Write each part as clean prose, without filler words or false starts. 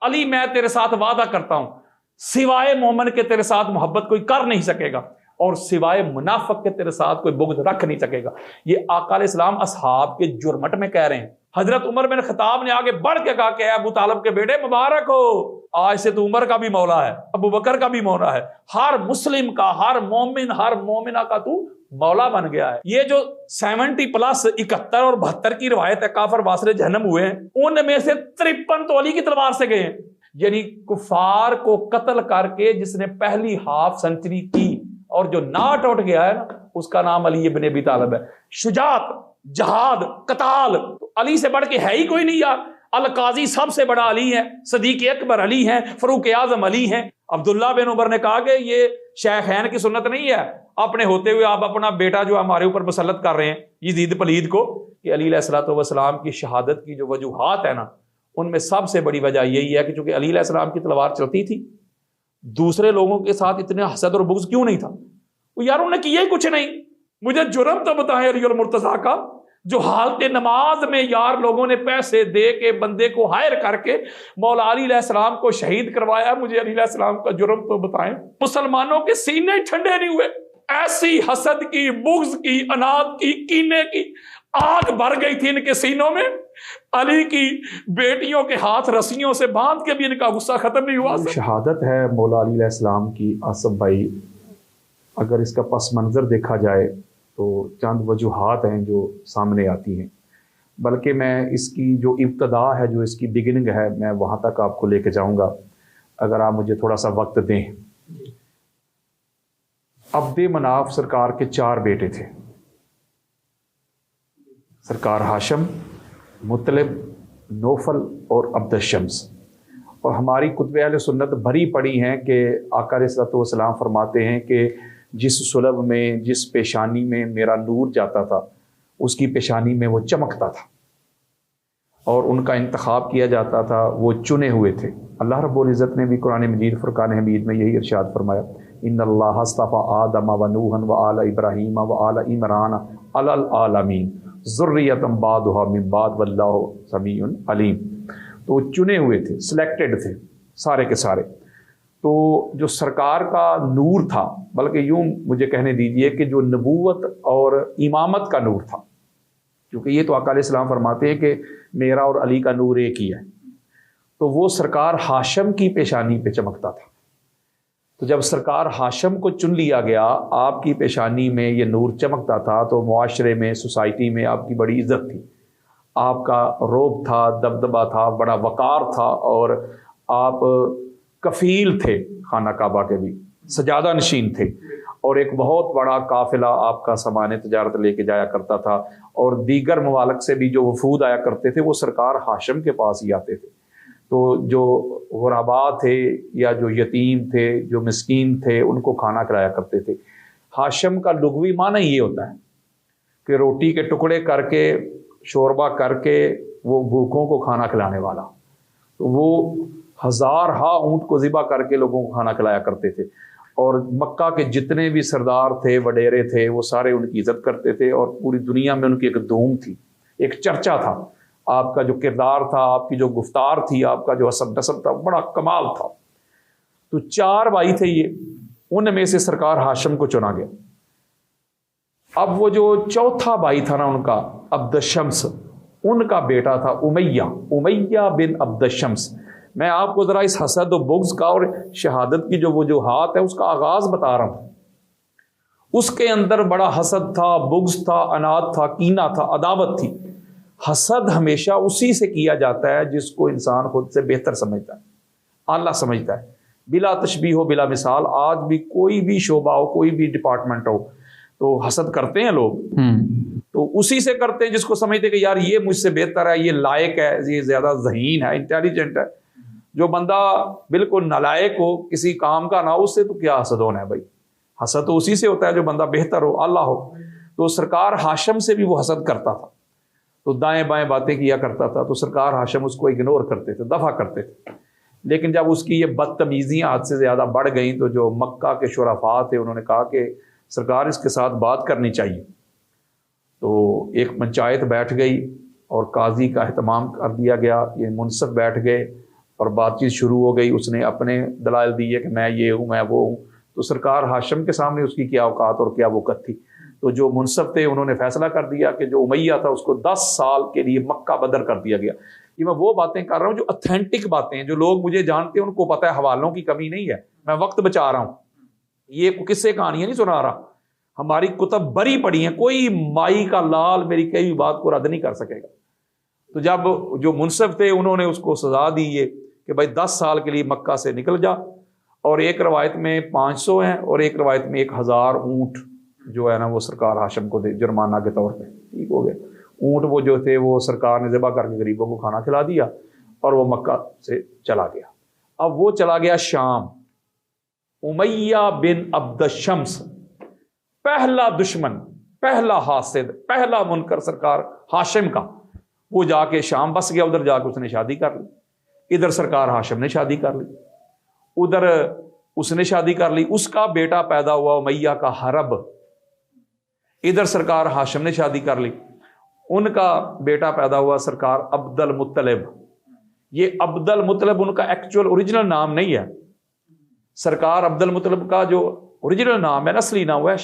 علی میں تیرے ساتھ وعدہ کرتا ہوں سوائے مومن کے تیرے ساتھ محبت کوئی کر نہیں سکے گا اور سوائے منافق کے تیرے ساتھ کوئی بغض رکھ نہیں سکے گا. یہ آقا علیہ السلام اصحاب کے جرمٹ میں کہہ رہے ہیں. حضرت عمر بن خطاب نے آگے بڑھ کے کہا کہ اے ابو طالب کے بیٹے مبارک ہو، آج سے تو عمر کا بھی مولا ہے، ابو بکر کا بھی مولا ہے، ہر مسلم کا، ہر مومن، ہر مومنہ کا تو مولا بن گیا ہے. یہ جو 70+ 71 اور 72 کی روایت ہے کافر واصل جہنم ہوئے ہیں، ان میں سے 53 تو علی کی تلوار سے گئے ہیں. یعنی کفار کو قتل کر کے جس نے پہلی ہاف سنچری کی اور جو ناٹ اٹھ گیا ہے نا، اس کا نام علی ابن ابی طالب ہے. شجاعت، جہاد، قتال، تو علی سے بڑھ کے ہے ہی کوئی نہیں یار. القاضی سب سے بڑا علی ہے، صدیق اکبر علی ہیں، فاروق اعظم علی ہیں. عبداللہ بن عمر نے کہا کہ یہ شیخین کی سنت نہیں ہے، اپنے ہوتے ہوئے آپ اپنا بیٹا جو ہمارے اوپر مسلط کر رہے ہیں یزید پلید کو. کہ علی علیہ الصلوۃ والسلام کی شہادت کی جو وجوہات ہے نا، ان میں سب سے بڑی وجہ یہی ہے کہ چونکہ علی علیہ السلام کی تلوار چلتی تھی، دوسرے لوگوں کے ساتھ اتنے حسد اور بغض کیوں نہیں تھا؟ وہ یار انہوں نے کیا ہی کچھ نہیں. مجھے جرم تو بتائیں علی المرتضیٰ کا، جو حالت نماز میں یار لوگوں نے پیسے دے کے بندے کو ہائر کر کے مولا علی علیہ السلام کو شہید کروایا. مجھے علی علیہ السلام کا جرم تو بتائیں. مسلمانوں کے سینے ٹھنڈے نہیں ہوئے. ایسی حسد کی، بغض کی، اناد کی، کینے کی آگ بھر گئی تھی ان کے سینوں میں. علی کی بیٹیوں کے ہاتھ رسیوں سے باندھ کے بھی ان کا غصہ ختم نہیں ہوا. شہادت ہے مولا علی علیہ السلام کی. آصف بھائی، اگر اس کا پس منظر دیکھا جائے تو چند وجوہات ہیں جو سامنے آتی ہیں، بلکہ میں اس کی جو ابتدا ہے، جو اس کی بگننگ ہے، میں وہاں تک آپ کو لے کے جاؤں گا اگر آپ مجھے تھوڑا سا وقت دیں. عبد مناف سرکار کے 4 بیٹے تھے، سرکار ہاشم، مطلب، نوفل اور عبد الشمس. اور ہماری کتب اہل سنت بھری پڑی ہیں کہ آقا علیہ الصلوۃ والسلام فرماتے ہیں کہ جس سلب میں، جس پیشانی میں میرا نور جاتا تھا، اس کی پیشانی میں وہ چمکتا تھا، اور ان کا انتخاب کیا جاتا تھا، وہ چنے ہوئے تھے. اللہ رب العزت نے بھی قرآن مجید فرقان حمید میں یہی ارشاد فرمایا، ان اللہ اصطفیٰ آدم و نوحا و آل ابراہیم و آل عمران علی العالمین ذریۃ بعضھا من بعض واللہ سمیع علیم. تو چنے ہوئے تھے، سلیکٹڈ تھے سارے کے سارے. تو جو سرکار کا نور تھا، بلکہ یوں مجھے کہنے دیجئے کہ جو نبوت اور امامت کا نور تھا، کیونکہ یہ تو آقا علیہ السلام فرماتے ہیں کہ میرا اور علی کا نور ایک ہی ہے، تو وہ سرکار ہاشم کی پیشانی پہ چمکتا تھا. تو جب سرکار ہاشم کو چن لیا گیا، آپ کی پیشانی میں یہ نور چمکتا تھا، تو معاشرے میں، سوسائٹی میں آپ کی بڑی عزت تھی، آپ کا روب تھا، دبدبہ تھا، بڑا وقار تھا، اور آپ کفیل تھے خانہ کعبہ کے بھی، سجادہ نشین تھے، اور ایک بہت بڑا قافلہ آپ کا سامان تجارت لے کے جایا کرتا تھا، اور دیگر ممالک سے بھی جو وفود آیا کرتے تھے وہ سرکار ہاشم کے پاس ہی آتے تھے. تو جو غرباء تھے یا جو یتیم تھے، جو مسکین تھے، ان کو کھانا کھلایا کرتے تھے. ہاشم کا لغوی معنی یہ ہوتا ہے کہ روٹی کے ٹکڑے کر کے، شوربہ کر کے، وہ بھوکوں کو کھانا کھلانے والا. تو وہ 1000 اونٹ کو ذبح کر کے لوگوں کو کھانا کھلایا کرتے تھے، اور مکہ کے جتنے بھی سردار تھے، وڈیرے تھے، وہ سارے ان کی عزت کرتے تھے، اور پوری دنیا میں ان کی ایک دھوم تھی، ایک چرچا تھا. آپ کا جو کردار تھا، آپ کی جو گفتار تھی، آپ کا جو حسب نسب تھا، بڑا کمال تھا. تو 4 بھائی تھے یہ، ان میں سے سرکار ہاشم کو چنا گیا. اب وہ جو چوتھا بھائی تھا نا ان کا، عبد الشمس، ان کا بیٹا تھا امیہ بن عبد الشمس. میں آپ کو ذرا اس حسد و بغض کا اور شہادت کی جو وجوہات ہے اس کا آغاز بتا رہا ہوں. اس کے اندر بڑا حسد تھا، بغض تھا، اناد تھا، کینہ تھا، عداوت تھی. حسد ہمیشہ اسی سے کیا جاتا ہے جس کو انسان خود سے بہتر سمجھتا ہے، اعلیٰ سمجھتا ہے. بلا تشبیہ ہو، بلا مثال، آج بھی کوئی بھی شعبہ ہو، کوئی بھی ڈپارٹمنٹ ہو، تو حسد کرتے ہیں لوگ. تو اسی سے کرتے ہیں جس کو سمجھتے کہ یار یہ مجھ سے بہتر ہے، یہ لائق ہے، یہ زیادہ ذہین ہے، انٹیلیجنٹ ہے. جو بندہ بالکل نالائق ہو، کسی کام کا نہ ہو، اس سے تو کیا حسد ہونا ہے بھائی. حسد تو اسی سے ہوتا ہے جو بندہ بہتر ہو، اعلیٰ ہو. تو سرکار ہاشم سے بھی وہ حسد کرتا تھا، تو دائیں بائیں باتیں کیا کرتا تھا. تو سرکار ہاشم اس کو اگنور کرتے تھے، دفع کرتے تھے. لیکن جب اس کی یہ بدتمیزیاں حد سے زیادہ بڑھ گئیں تو جو مکہ کے شرفاء تھے انہوں نے کہا کہ سرکار اس کے ساتھ بات کرنی چاہیے. تو ایک پنچایت بیٹھ گئی اور قاضی کا اہتمام کر دیا گیا. یہ منصف بیٹھ گئے اور بات چیت شروع ہو گئی، اس نے اپنے دلائل دیے کہ میں یہ ہوں، میں وہ ہوں، تو سرکار ہاشم کے سامنے اس کی کیا اوقات اور کیا وقت تھی. تو جو منصف تھے انہوں نے فیصلہ کر دیا کہ جو امیہ تھا اس کو 10 سال کے لیے مکہ بدر کر دیا گیا. یہ میں وہ باتیں کر رہا ہوں جو اتھینٹک باتیں ہیں، جو لوگ مجھے جانتے ہیں ان کو پتہ ہے حوالوں کی کمی نہیں ہے، میں وقت بچا رہا ہوں، یہ قصے کہانیاں نہیں سنا رہا. ہماری کتب بری پڑی ہیں، کوئی مائی کا لال میری کئی بات کو رد نہیں کر سکے گا. تو جب جو منصف تھے انہوں نے اس کو سزا دی یہ کہ بھائی 10 سال کے لیے مکہ سے نکل جا، اور ایک روایت میں 500 ہیں اور ایک روایت میں 1000 اونٹ جو ہے نا وہ سرکار ہاشم کو دے جرمانہ کے طور پہ. ٹھیک ہو گیا. اونٹ وہ جو تھے وہ سرکار نے ذبح کر کے غریبوں کو کھانا کھلا دیا اور وہ مکہ سے چلا گیا. اب وہ چلا گیا شام. امیہ بن عبد الشمس پہلا دشمن، پہلا حاسد، پہلا منکر سرکار ہاشم کا، وہ جا کے شام بس گیا. ادھر جا کے اس نے شادی کر لی. ادھر سرکار ہاشم نے شادی کر لی، ادھر اس نے شادی کر لی. اس کا بیٹا پیدا ہوا امیہ کا حرب. ادھر سرکار ہاشم نے شادی کر لی. ان کا بیٹا پیدا ہوا سرکار عبد المطلب. یہ عبد المطلب ان کا ایکچوئل اوریجنل نام نہیں ہے. سرکار عبد المطلب کا جو اوریجنل نام ہے، اصلی نام ہے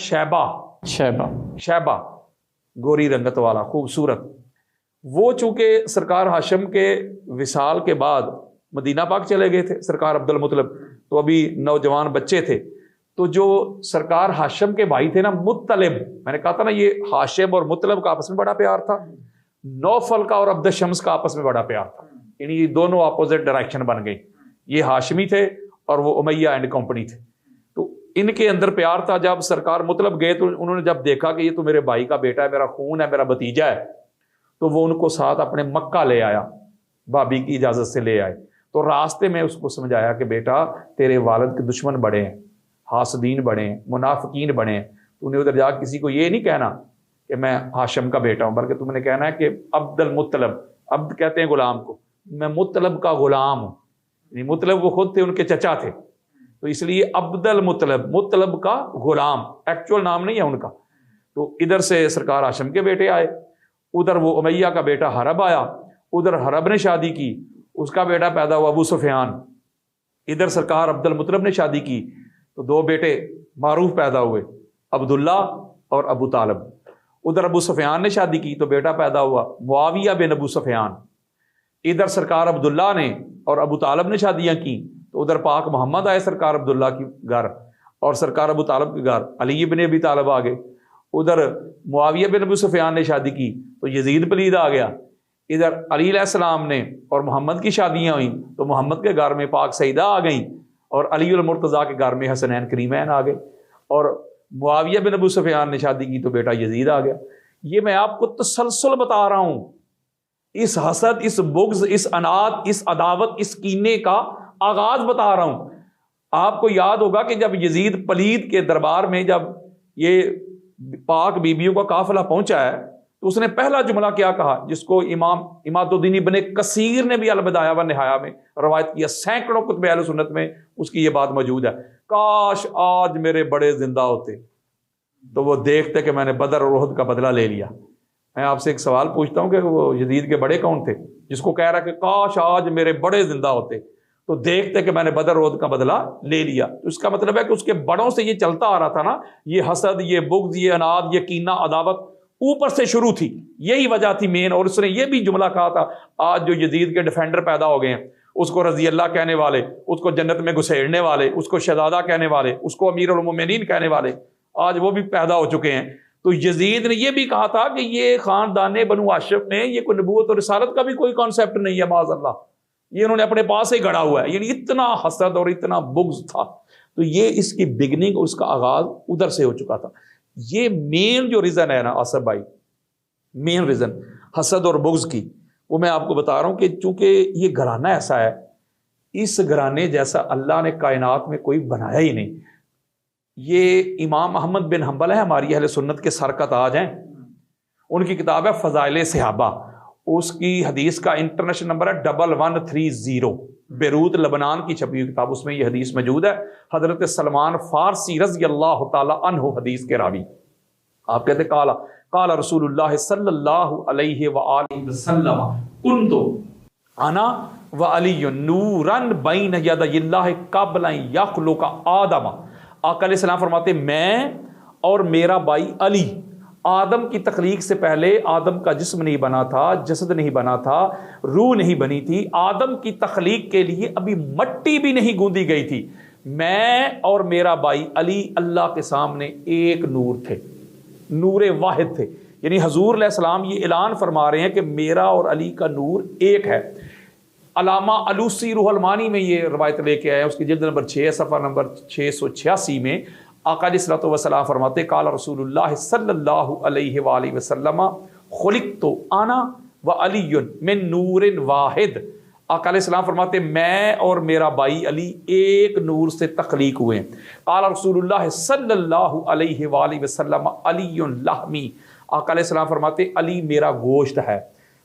شیبہ، گوری رنگت والا، خوبصورت. وہ چونکہ سرکار ہاشم کے وصال کے بعد مدینہ پاک چلے گئے تھے سرکار عبد المطلب، تو ابھی نوجوان بچے تھے. تو جو سرکار ہاشم کے بھائی تھے نا مطلب، میں نے کہا تھا نا یہ ہاشم اور مطلب کا آپس میں بڑا پیار تھا. نوفل کا اور عبد الشمس کا آپس میں بڑا پیار تھا، یعنی دونوں اپوزٹ ڈائریکشن بن گئی. یہ ہاشمی تھے اور وہ امیہ اینڈ کمپنی تھے. تو ان کے اندر پیار تھا. جب سرکار مطلب گئے تو انہوں نے جب دیکھا کہ یہ تو میرے بھائی کا بیٹا ہے، میرا خون ہے، میرا بھتیجا ہے، تو وہ ان کو ساتھ اپنے مکہ لے آیا، بھابھی کی اجازت سے لے آئے. تو راستے میں اس کو سمجھایا کہ بیٹا تیرے والد کے دشمن بڑے ہیں، حاسدین بڑے ہیں، منافقین بڑے ہیں. تو انہیں ادھر جا کسی کو یہ نہیں کہنا کہ میں ہاشم کا بیٹا ہوں، بلکہ تم نے کہنا ہے کہ عبد المطلب، عبد کہتے ہیں غلام کو، میں مطلب کا غلام ہوں. یعنی مطلب وہ خود تھے، ان کے چچا تھے، تو اس لیے عبد المطلب، مطلب کا غلام، ایکچوئل نام نہیں ہے ان کا. تو ادھر سے سرکار ہاشم کے بیٹے آئے، ادھر وہ امیہ کا بیٹا حرب آیا، ادھر حرب نے شادی کی، اس کا بیٹا پیدا ہوا ابو سفیان. ادھر سرکار عبد المطلب نے شادی کی تو 2 بیٹے معروف پیدا ہوئے، عبداللہ اور ابو طالب. ادھر ابو سفیان نے شادی کی تو بیٹا پیدا ہوا معاویہ بن ابو سفیان. ادھر سرکار عبداللہ نے اور ابو طالب نے شادیاں کی تو ادھر پاک محمد آئے سرکار عبداللہ کی گھر، اور سرکار ابو طالب کے گھر علی بن ابی طالب آ گئے. ادھر معاویہ بن ابو سفیان نے شادی کی تو یزید پلید آ گیا. ادھر علی علیہ السلام نے اور محمد کی شادیاں ہوئیں تو محمد کے گھر میں پاک سیدہ آ گئیں، اور علی المرتضیٰ کے گھر میں حسنین کریمین آ گئے. اور معاویہ بن ابو سفیان نے شادی کی تو بیٹا یزید آ گیا. یہ میں آپ کو تسلسل بتا رہا ہوں، اس حسد، اس بغض، اس انات، اس عداوت، اس کینے کا آغاز بتا رہا ہوں. آپ کو یاد ہوگا کہ جب یزید پلید کے دربار میں جب یہ پاک بیبیوں کا قافلہ پہنچا ہے تو اس نے پہلا جملہ کیا کہا، جس کو امام اماد الدین ابن کثیر نے بھی البدایہ و نہایہ میں روایت کیا، سینکڑوں کتب اہل سنت میں اس کی یہ بات موجود ہے. کاش آج میرے بڑے زندہ ہوتے تو وہ دیکھتے کہ میں نے بدر اور احد کا بدلہ لے لیا. میں آپ سے ایک سوال پوچھتا ہوں کہ وہ یزید کے بڑے کون تھے جس کو کہہ رہا کہ کاش آج میرے بڑے زندہ ہوتے تو دیکھتے کہ میں نے بدر اور احد کا بدلہ لے لیا. تو اس کا مطلب ہے کہ اس کے بڑوں سے یہ چلتا آ رہا تھا نا، یہ حسد، یہ بغض، یہ اناد، یہ کینہ، عداوت اوپر سے شروع تھی. یہی وجہ تھی مین. اور اس نے یہ بھی جملہ کہا تھا، آج جو یزید کے ڈیفینڈر پیدا ہو گئے ہیں، اس کو رضی اللہ کہنے والے، اس کو جنت میں گھسیڑنے والے، اس کو شہزادہ کہنے والے، اس کو امیر المومنین کہنے والے، آج وہ بھی پیدا ہو چکے ہیں. تو یزید نے یہ بھی کہا تھا کہ یہ خاندان بنو ہاشم میں یہ کوئی نبوت اور رسالت کا بھی کوئی کانسیپٹ نہیں ہے، معاذ اللہ، یہ انہوں نے اپنے پاس ہی گڑا ہوا ہے. یعنی اتنا حسد اور اتنا بغض تھا. تو یہ اس کی بگننگ، اس کا آغاز ادھر سے ہو چکا تھا. یہ مین جو ریزن ہے نا آصف بھائی، مین ریزن حسد اور بغض کی، وہ میں آپ کو بتا رہا ہوں کہ چونکہ یہ گھرانہ ایسا ہے، اس گھرانے جیسا اللہ نے کائنات میں کوئی بنایا ہی نہیں. یہ امام احمد بن حنبل ہے، ہماری اہل سنت کے سر کا تاج ہیں. ان کی کتاب ہے فضائل صحابہ، اس کی حدیث کا انٹرنیشنل نمبر ہے 1130، بیروت لبنان کی چھپی ہوئی کتاب، اس میں یہ حدیث موجود ہے. حضرت سلمان فارسی رضی اللہ تعالی عنہ حدیث کے راوی. آپ کہتے قال رسول اللہ صلی اللہ علیہ وآلہ وسلم کنتو انا و علی نورن بین یدی اللہ قبل ان یخلق آدم. آقا علیہ السلام فرماتے میں اور میرا بھائی علی آدم کی تخلیق سے پہلے آدم کا جسم نہیں بنا تھا، جسد نہیں بنا تھا، روح نہیں بنی تھی، آدم کی تخلیق کے لیے ابھی مٹی بھی نہیں گوندی گئی تھی. میں اور میرا بھائی علی اللہ کے سامنے ایک نور تھے، نور واحد تھے. یعنی حضور علیہ السلام یہ اعلان فرما رہے ہیں کہ میرا اور علی کا نور ایک ہے. علامہ علوسی روح المانی میں یہ روایت لے کے آئے ہیں، اس کی جلد نمبر 6 صفحہ نمبر 686 میں آقا علیہ الصلوۃ والسلام فرماتے قال رسول اللہ صلی اللہ علیہ وآلہ وسلم خلقت انا وعلی من نور واحد. آقا علیہ السلام فرماتے میں اور میرا بھائی علی ایک نور سے تخلیق ہوئے. قال رسول اللہ صلی اللہ علیہ وآلہ وسلم علی لحمی. آقا علیہ السلام فرماتے علی میرا گوشت ہے.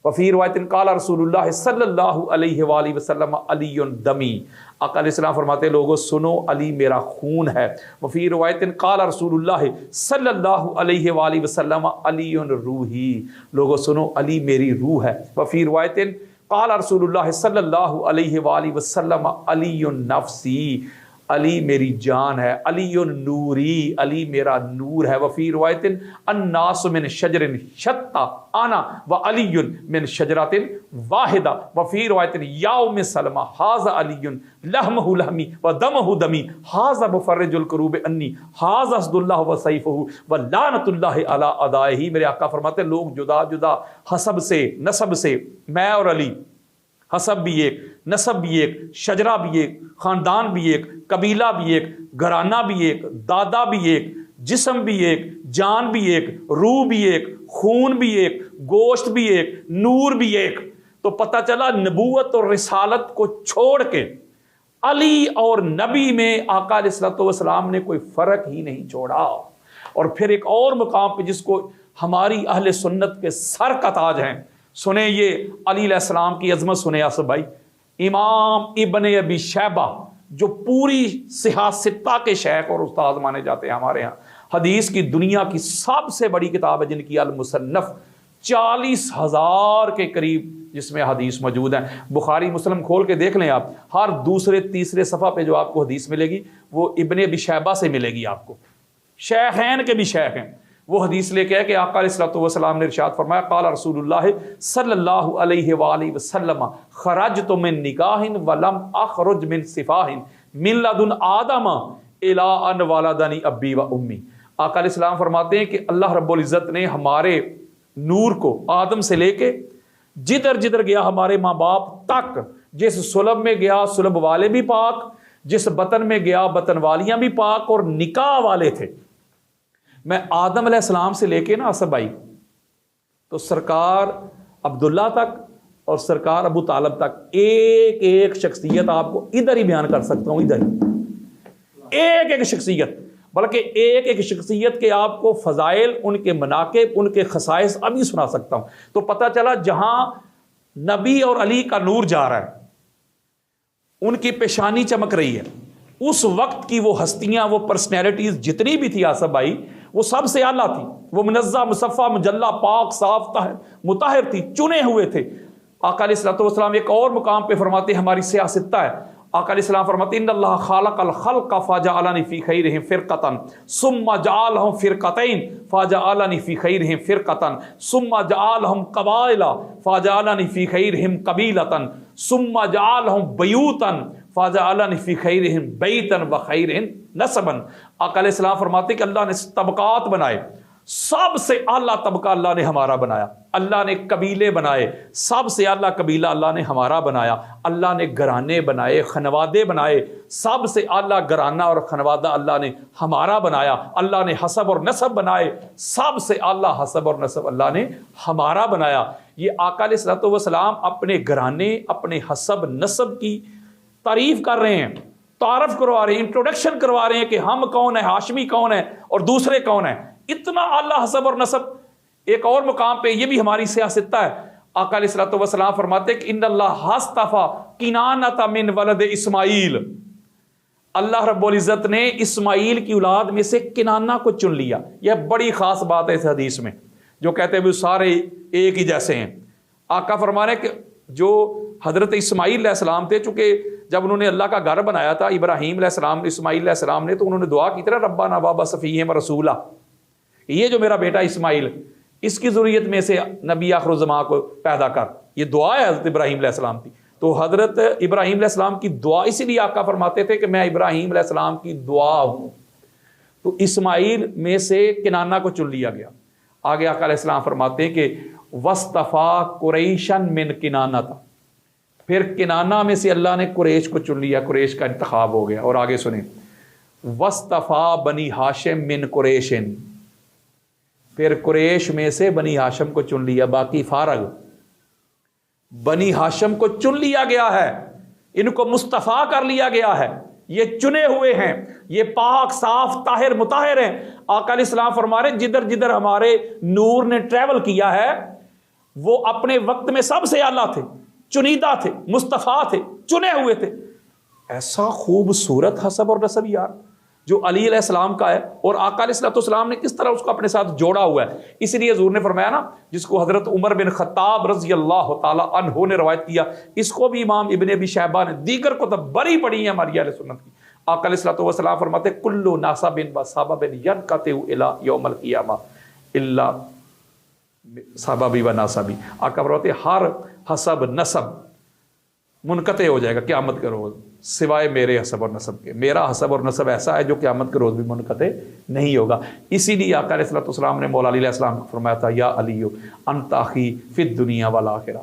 وفی روایت قال رسول اللہ صلی اللہ علیہ وآلہ وسلم علی دمی. آقا علیہ السلام فرماتے لوگو سنو علی میرا خون ہے. وفی روایت قال رسول اللہ صلی اللہ علیہ وآلہ وسلم علی روحی. لوگو سنو علی میری روح ہے. وفی روایت قال رسول اللہ صلی اللہ علیہ وآلہ وسلم علی نفسی. علی میری جان ہے. علی نوری. علی میرا نور ہے. وفی روایت الناس من شجر شتى انا وعلی من شجرۃ واحدہ. وفی روایت یوم سلمہ ھذا علی لحمہ لحمی ودمہ دمی ھذا مفرج الکروب انی ھذا اسد اللہ وسیفہ ولعنۃ اللہ علی اعدائہ. میرے آقا فرماتے لوگ جدا جدا حسب سے نسب سے، میں اور علی حسب بھی ایک، نسب بھی ایک، شجرہ بھی ایک، خاندان بھی ایک، قبیلہ بھی ایک، گھرانہ بھی ایک، دادا بھی ایک، جسم بھی ایک، جان بھی ایک، روح بھی ایک، خون بھی ایک، گوشت بھی ایک، نور بھی ایک. تو پتہ چلا نبوت اور رسالت کو چھوڑ کے علی اور نبی میں آقا علیہ الصلوۃ والسلام نے کوئی فرق ہی نہیں چھوڑا. اور پھر ایک اور مقام پہ جس کو ہماری اہل سنت کے سر کا تاج ہیں، سنیں یہ علی علیہ السلام کی عظمت سنیں آصف بھائی. امام ابن ابی شیبہ جو پوری صحاح ستہ کے شیخ اور استاد مانے جاتے ہیں ہمارے ہاں، حدیث کی دنیا کی سب سے بڑی کتاب ہے جن کی المصنف 40,000 کے قریب جس میں حدیث موجود ہیں. بخاری مسلم کھول کے دیکھ لیں آپ، ہر دوسرے تیسرے صفحہ پہ جو آپ کو حدیث ملے گی وہ ابن ابی شیبہ سے ملے گی. آپ کو شیخین کے بھی شیخ ہیں. وہ حدیث لے کے ہے کہ آقا علیہ الصلوۃ والسلام نے ارشاد فرمایا قال رسول اللہ صلی اللہ علیہ وآلہ وسلم خرجت من نکاح ولم اخرج من سفاح من لدن آدم الی ان ولدنی ابی و امی. آقا علیہ السلام فرماتے ہیں کہ اللہ رب العزت نے ہمارے نور کو آدم سے لے کے جدھر جدھر گیا ہمارے ماں باپ تک، جس سلب میں گیا سلب والے بھی پاک، جس بطن میں گیا بطن والیاں بھی پاک اور نکاح والے تھے. میں آدم علیہ السلام سے لے کے نا آصف بھائی تو سرکار عبداللہ تک اور سرکار ابو طالب تک ایک ایک شخصیت آپ کو ادھر ہی بیان کر سکتا ہوں. ادھر ہی ایک ایک شخصیت، بلکہ ایک ایک شخصیت کے آپ کو فضائل، ان کے مناقب، ان کے خصائص ابھی سنا سکتا ہوں. تو پتہ چلا جہاں نبی اور علی کا نور جا رہا ہے، ان کی پیشانی چمک رہی ہے، اس وقت کی وہ ہستیاں، وہ پرسنالٹیز جتنی بھی تھی آصف بھائی، وہ سب سے اعلیٰ تھی. وہ منزہ مصفہ مجلہ پاک صاف مطہر تھی، چنے ہوئے تھے. آقا علیہ الصلوۃ والسلام ایک اور مقام پہ فرماتے ہیں، ہماری سیاہ ستہ ہے، آقا علیہ السلام فرماتے ہیں ان اللہ خالق الخلق فجعلنی فی خیرہم فرقۃ ثم جعلہم فرقتین فجعلنی فی خیرہم فرقۃ ثم جعلہم قبائل فجعلنی فی خیرہم قبیلۃ ثم جعلہم بیوتا فجعلنی فی خیرہم بیتا وخیرہم نسبا. آقا علیہ السلام فرماتے ہیں کہ اللہ نے طبقات بنائے، سب سے اعلیٰ طبقہ اللہ نے ہمارا بنایا. اللہ نے قبیلے بنائے، سب سے اعلیٰ قبیلہ اللہ نے ہمارا بنایا. اللہ نے گھرانے بنائے، خنوادے بنائے، سب سے اعلیٰ گھرانہ اور خنوادہ اللہ نے ہمارا بنایا. اللہ نے حسب اور نسب بنائے، سب سے اعلیٰ حسب اور نسب اللہ نے ہمارا بنایا. یہ آقا علیہ الصلوۃ والسلام اپنے گھرانے، اپنے حسب نسب کی تعریف کر رہے ہیں، تعارف کروا رہے ہیں، انٹروڈکشن کروا رہے ہیں کہ ہم کون ہیں، ہاشمی کون ہیں اور دوسرے کون ہیں. اتنا اعلیٰ حسب اور نسب. ایک اور مقام پہ یہ بھی ہماری سیاست ہے، آقا علیہ الصلوۃ والسلام فرماتے کہ ان اللہ اصطفیٰ کنانۃ من ولد اسماعیل. اللہ رب العزت نے اسماعیل کی اولاد میں سے کنانہ کو چن لیا. یہ بڑی خاص بات ہے اس حدیث میں، جو کہتے ہیں وہ سارے ایک ہی جیسے ہیں. آقا فرما رہے کہ جو حضرت اسماعیل علیہ السلام تھے، چونکہ جب انہوں نے اللہ کا گھر بنایا تھا ابراہیم علیہ السلام اسماعیل علیہ السلام نے، تو انہوں نے دعا کی تھی ربنا وابعث فیہم رسولا، یہ جو میرا بیٹا اسماعیل اس کی ذریت میں سے نبی آخر الزمان کو پیدا کر، یہ دعا ہے حضرت ابراہیم علیہ السلام کی۔ تو حضرت ابراہیم علیہ السلام کی دعا، اسی لیے آقا فرماتے تھے کہ میں ابراہیم علیہ السلام کی دعا ہوں۔ تو اسماعیل میں سے کنانہ کو چن لیا گیا۔ آگے آقا علیہ السلام فرماتے ہیں کہ وَاصْطَفَىٰ قُرَيْشًا مِّن کِنانَةَ، پھر کنانہ میں سے اللہ نے قریش کو چن لیا، قریش کا انتخاب ہو گیا۔ اور آگے سنیں وَاصْطَفَىٰ بنی ہاشم من قریشٍ، پھر قریش میں سے بنی ہاشم کو چن لیا، باقی فارغ۔ بنی ہاشم کو چن لیا گیا ہے، ان کو مصطفیٰ کر لیا گیا ہے، یہ چنے ہوئے ہیں، یہ پاک صاف طاہر مطہر ہیں۔ آقا علیہ السلام فرما رہے جدھر جدھر ہمارے نور نے ٹریول کیا ہے وہ اپنے وقت میں سب سے اعلیٰ تھے، چنیدہ تھے، مصطفیٰ تھے، چنے ہوئے تھے۔ ایسا خوبصورت حسب اور نسب یار جو علی علیہ السلام کا ہے، اور آقا علیہ السلام نے کس طرح اس کو اپنے ساتھ جوڑا ہوا ہے۔ اس لیے حضور نے فرمایا نا، جس کو حضرت عمر بن خطاب رضی اللہ تعالی عنہ نے روایت کیا، اس کو بھی امام ابن ابی شیبہ نے، دیگر کتب بڑی پڑھی ہیں ہماری اہل سنت کی۔ آقا علیہ السلام فرماتے کل ناسب و سبب ینقطع الی یوم القیامہ الا سببی و ناسبی۔ آقا فرماتے ہر حسب نسب منقطع ہو جائے گا قیامت کے روز سوائے میرے حسب اور نسب کے۔ میرا حسب اور نسب ایسا ہے جو قیامت کے روز بھی منقطع نہیں ہوگا۔ اسی لیے آقا علیہ السلام نے مولا علی علیہ السلام کو فرمایا تھا یا علی انت اخی فی الدنیا والآخرہ،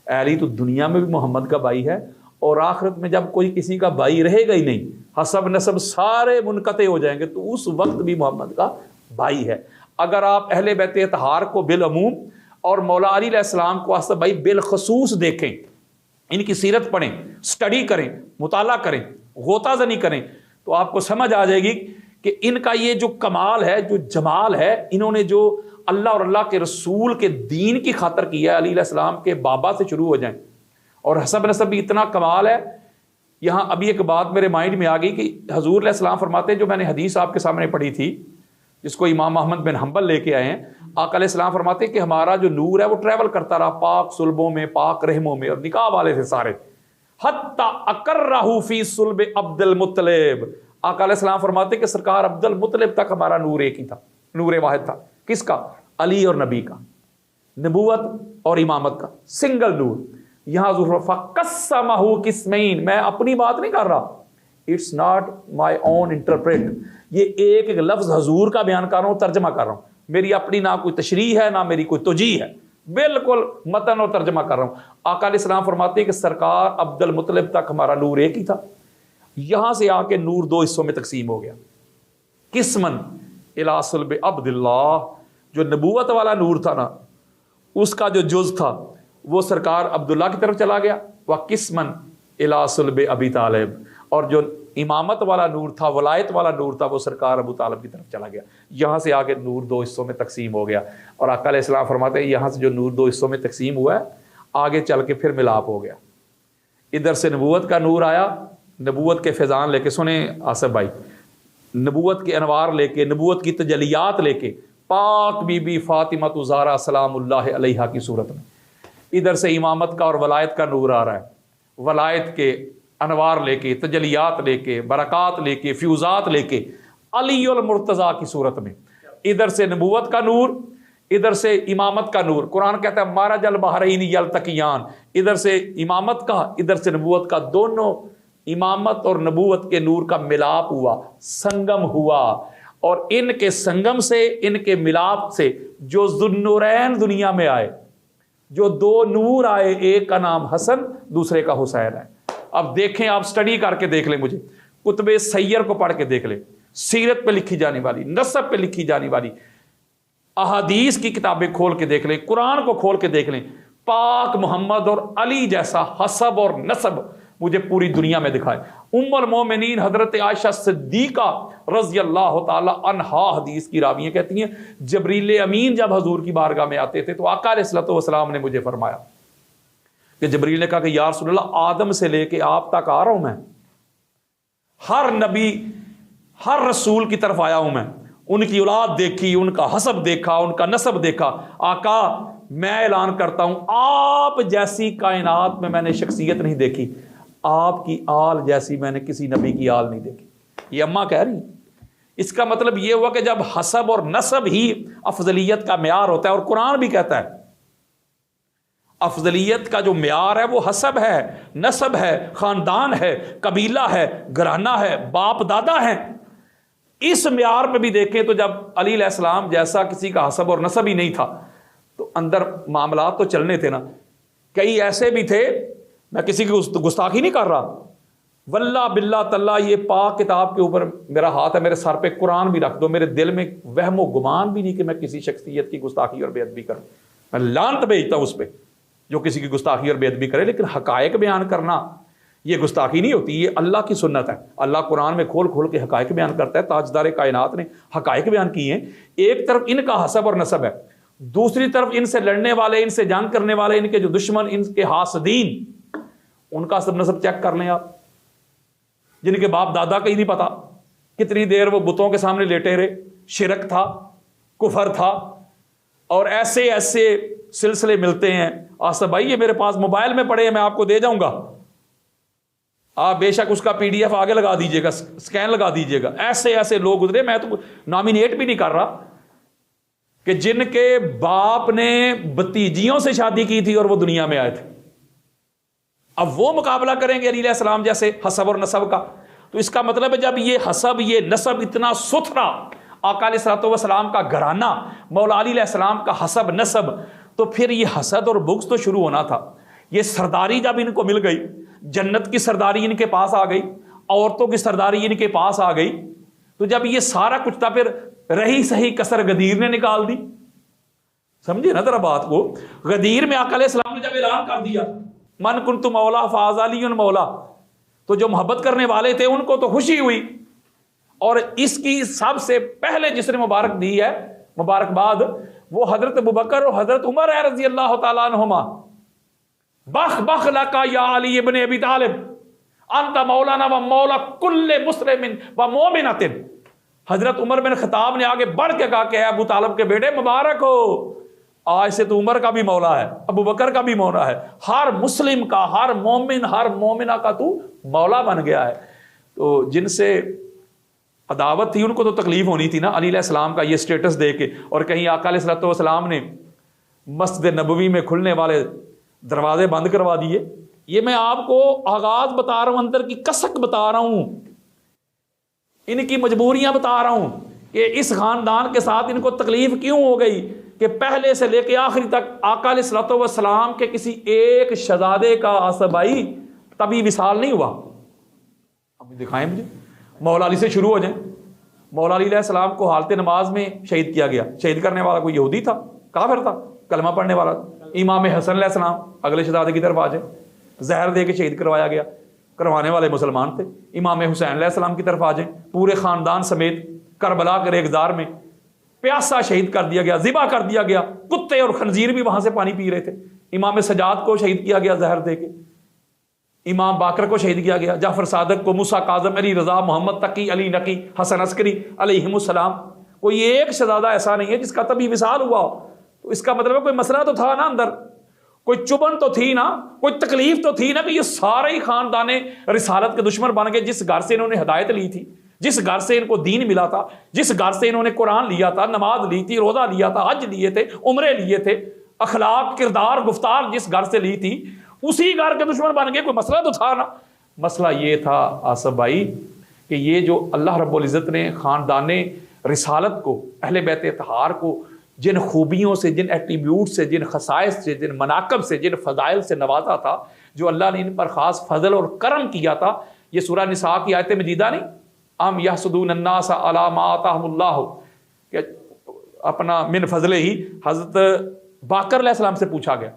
اے علی تو دنیا میں بھی محمد کا بھائی ہے، اور آخرت میں جب کوئی کسی کا بھائی رہے گا ہی نہیں، حسب نسب سارے منقطع ہو جائیں گے، تو اس وقت بھی محمد کا بھائی ہے۔ اگر آپ اہل بیت اطہار کو بالعموم اور مولا علی علیہ السلام کو حسب بھائی بالخصوص دیکھیں، ان کی سیرت پڑھیں، سٹڈی کریں، مطالعہ کریں، غوطہ زنی کریں، تو آپ کو سمجھ آ جائے گی کہ ان کا یہ جو کمال ہے، جو جمال ہے، انہوں نے جو اللہ اور اللہ کے رسول کے دین کی خاطر کیا ہے۔ علی علیہ السلام کے بابا سے شروع ہو جائیں، اور حسب نسب بھی اتنا کمال ہے۔ یہاں ابھی ایک بات میرے مائنڈ میں آ گئی کہ حضور علیہ السلام فرماتے ہیں، جو میں نے حدیث آپ کے سامنے پڑھی تھی جس کو امام احمد بن حنبل لے کے آئے ہیں، آقا علیہ السلام فرماتے ہیں کہ ہمارا جو نور ہے وہ ٹریول کرتا رہا پاک صلبوں میں، پاک رحموں میں، اور نکاح والے تھے سارے، حتی اقرہ فی صلب عبد المطلب۔ آقا علیہ السلام فرماتے ہیں کہ سرکار عبد المطلب تک ہمارا نور ایک ہی تھا، نور واحد تھا۔ کس کا؟ علی اور نبی کا، نبوت اور امامت کا سنگل نور۔ یہاں حضور فقسمہ قسمین، میں اپنی بات نہیں کر رہا، it's not my own interpret, یہ ایک ایک لفظ حضور کا بیان کر رہا ہوں، ترجمہ کر رہا ہوں، میری اپنی نہ کوئی تشریح ہے نہ میری کوئی توجیہ ہے، بالکل متن اور ترجمہ کر رہا ہوں۔ آقا علیہ السلام فرماتے ہیں کہ سرکار عبد المطلب تک ہمارا نور ایک ہی تھا، یہاں سے آ کے نور دو حصوں میں تقسیم ہو گیا۔ قسمن الی صلب عبد اللہ، جو نبوت والا نور تھا نا، اس کا جو جز تھا وہ سرکار عبداللہ کی طرف چلا گیا، وقسمن الی صلب ابی طالب، اور جو امامت والا نور تھا، ولایت والا نور تھا، وہ سرکار ابو طالب کی طرف چلا گیا۔ یہاں سے آگے نور دو حصوں میں تقسیم ہو گیا، اور آقا علیہ السلام فرماتے ہیں یہاں سے جو نور دو حصوں میں تقسیم ہوا ہے، آگے چل کے پھر ملاپ ہو گیا۔ ادھر سے نبوت کا نور آیا، نبوت کے فیضان لے کے، سنیں آصف بھائی، نبوت کے انوار لے کے، نبوت کی تجلیات لے کے، پاک بی بی فاطمہ زہرا سلام اللہ علیہا کی صورت میں ادھر سے امامت کا اور ولایت کا نور آ رہا ہے، ولایت کے انوار لے کے، تجلیات لے کے، برکات لے کے، فیوزات لے کے، علی المرتضیٰ کی صورت میں، ادھر سے نبوت کا نور، ادھر سے امامت کا نور۔ قرآن کہتا ہے مرج البحرین یلتقیان، ادھر سے امامت کا، ادھر سے نبوت کا، دونوں امامت اور نبوت کے نور کا ملاپ ہوا، سنگم ہوا، اور ان کے سنگم سے، ان کے ملاپ سے جو ذوالنورین دنیا میں آئے، جو دو نور آئے، ایک کا نام حسن، دوسرے کا حسین ہے۔ اب دیکھیں، آپ سٹڈی کر کے دیکھ لیں، مجھے کتب سیر کو پڑھ کے دیکھ لیں، سیرت پہ لکھی جانے والی، نسب پہ لکھی جانے والی احادیث کی کتابیں کھول کے دیکھ لیں، قرآن کو کھول کے دیکھ لیں، پاک محمد اور علی جیسا حسب اور نسب مجھے پوری دنیا میں دکھائے۔ ام المومنین حضرت عائشہ صدیقہ رضی اللہ تعالی عنہا حدیث کی راوییں کہتی ہیں، جبریل امین جب حضور کی بارگاہ میں آتے تھے تو آقا علیہ السلام نے مجھے فرمایا کہ جبریل نے کہا کہ یا رسول اللہ، آدم سے لے کے آپ تک آ رہا ہوں میں، ہر نبی ہر رسول کی طرف آیا ہوں میں، ان کی اولاد دیکھی، ان کا حسب دیکھا، ان کا نسب دیکھا۔ آقا میں اعلان کرتا ہوں آپ جیسی کائنات میں نے شخصیت نہیں دیکھی، آپ کی آل جیسی میں نے کسی نبی کی آل نہیں دیکھی. یہ اماں کہہ رہی ہیں. اس کا مطلب یہ ہوا کہ جب حسب اور نسب ہی افضلیت کا معیار ہوتا ہے، اور قرآن بھی کہتا ہے افضلیت کا جو معیار ہے وہ حسب ہے، نسب ہے، خاندان ہے، قبیلہ ہے، گھرانہ ہے، باپ دادا ہے. اس معیار پہ بھی دیکھیں تو جب علی علیہ السلام جیسا کسی کا حسب اور نسب ہی نہیں تھا تو اندر معاملات تو چلنے تھے نا. کئی ایسے بھی تھے، میں کسی کی گستاخی نہیں کر رہا، واللہ باللہ تاللہ یہ پاک کتاب کے اوپر میرا ہاتھ ہے، میرے سر پہ قرآن بھی رکھ دو، میرے دل میں وہم و گمان بھی نہیں کہ میں کسی شخصیت کی گستاخی اور بے ادبی کروں. میں لعنت بھیجتا ہوں اس پہ جو کسی کی گستاخی اور بے ادبی کرے، لیکن حقائق بیان کرنا یہ گستاخی نہیں ہوتی، یہ اللہ کی سنت ہے. اللہ قرآن میں کھول کھول کے حقائق بیان کرتا ہے. تاجدار کائنات نے حقائق بیان کی ہیں. ایک طرف ان کا حسب اور نسب ہے، دوسری طرف ان سے لڑنے والے، ان سے جنگ کرنے والے، ان کے جو دشمن، ان کے حاسدین، ان کا حسب نسب چیک کر لیں آپ، جن کے باپ دادا کا ہی نہیں پتا، کتنی دیر وہ بتوں کے سامنے لیٹے رہے، شرک تھا، کفر تھا. اور ایسے ایسے سلسلے ملتے ہیں. آصف بھائی یہ میرے پاس موبائل میں پڑے ہیں، میں آپ کو دے جاؤں گا، آپ بے شک اس کا پی ڈی ایف آگے لگا دیجئے گا، سکین لگا دیجئے گا. ایسے ایسے لوگ گزرے، میں تو نامینیٹ بھی نہیں کر رہا، کہ جن کے باپ نے بھتیجیوں سے شادی کی تھی اور وہ دنیا میں آئے تھے. اب وہ مقابلہ کریں گے علی علیہ السلام جیسے حسب اور نسب کا. تو اس کا مطلب ہے جب یہ حسب، یہ نسب اتنا ستھرا، آقا علیہ الصلوۃ والسلام کا گھرانہ، مولا علی علیہ السلام کا حسب نسب، تو پھر یہ حسد اور بغض تو شروع ہونا تھا. یہ سرداری جب ان کو مل گئی، جنت کی سرداری ان کے پاس آ گئی، عورتوں کی سرداری ان کے پاس آ گئی، تو جب یہ سارا کچھ تھا پھر رہی صحیح کسر غدیر نے نکال دی. سمجھے نا ذرا بات کو. غدیر میں آقا علیہ السلام نے جب اعلان کر دیا من کنت مولا فاز علی مولا، تو جو محبت کرنے والے تھے ان کو تو خوشی ہوئی. اور اس کی سب سے پہلے جس نے مبارک دی ہے، مبارکباد، وہ حضرت ابوبکر اور حضرت عمر ہے رضی اللہ تعالیٰ عنہما. بخ بخ لکا یا علی ابن ابی طالب انت مولانا و مولا کل مسلم و مومنۃ. حضرت عمر بن خطاب نے آگے بڑھ کے کہا کہ اے ابو طالب کے بیٹے مبارک ہو، آج سے تو عمر کا بھی مولا ہے، ابو بکر کا بھی مولا ہے، ہر مسلم کا، ہر مومن، ہر مومنہ کا تو مولا بن گیا ہے. تو جن سے عداوت تھی ان کو تو تکلیف ہونی تھی نا علی علیہ السلام کا یہ سٹیٹس دے کے. اور کہیں آقا علیہ الصلوۃ والسلام نے مسجد نبوی میں کھلنے والے دروازے بند کروا دیے. یہ میں آپ کو آغاز بتا رہا ہوں، اندر کی کسک بتا رہا ہوں، ان کی مجبوریاں بتا رہا ہوں کہ اس خاندان کے ساتھ ان کو تکلیف کیوں ہو گئی کہ پہلے سے لے کے آخری تک آقا علیہ الصلوۃ والسلام کے کسی ایک شہزادے کا آصبائی تبھی وصال نہیں ہوا. اب دکھائیں مجھے، مولا علی سے شروع ہو جائیں. مولا علی علیہ السلام کو حالت نماز میں شہید کیا گیا. شہید کرنے والا کوئی یہودی تھا، کافر تھا، کلمہ پڑھنے والا. امام حسن علیہ السلام اگلے شہزادے کی طرف آ جائیں، زہر دے کے شہید کروایا گیا، کروانے والے مسلمان تھے. امام حسین علیہ السلام کی طرف آ جائیں، پورے خاندان سمیت کربلا کے ریگزار میں پیاسا شہید کر دیا گیا، ذبح کر دیا گیا، کتے اور خنزیر بھی وہاں سے پانی پی رہے تھے. امام سجاد کو شہید کیا گیا زہر دے کے، امام باقر کو شہید کیا گیا، جعفر صادق کو، موسیٰ کاظم، علی رضا، محمد تقی، علی نقی، حسن عسکری علیہم السلام. کوئی ایک شہزادہ ایسا نہیں ہے جس کا تبھی وصال ہوا ہو. تو اس کا مطلب ہے کوئی مسئلہ تو تھا نا اندر، کوئی چبن تو تھی نا، کوئی تکلیف تو تھی نا کہ یہ سارے ہی خاندان رسالت کے دشمن بن گئے. جس گھر سے انہوں نے ہدایت لی تھی، جس گھر سے ان کو دین ملا تھا، جس گھر سے انہوں نے قرآن لیا تھا، نماز لی تھی، روزہ لیا تھا، حج لیے تھے، عمرے لیے تھے، اخلاق، کردار، گفتار جس گھر سے لی تھی، اسی گھر کے دشمن بن گئے. کوئی مسئلہ تو تھا نا. مسئلہ یہ تھا آصف بھائی کہ یہ جو اللہ رب العزت نے خاندان رسالت کو، اہل بیت اطہار کو جن خوبیوں سے، جن ایٹریبیوٹ سے، جن خصائص سے، جن مناقب سے، جن فضائل سے نوازا تھا، جو اللہ نے ان پر خاص فضل اور کرم کیا تھا. یہ سورہ نساء کی آیت مجیدہ نہیں، ام یحسدون الناس علی ما آتاہم اللہ، کہ اپنا من فضل ہی حضرت باقر علیہ السلام سے پوچھا گیا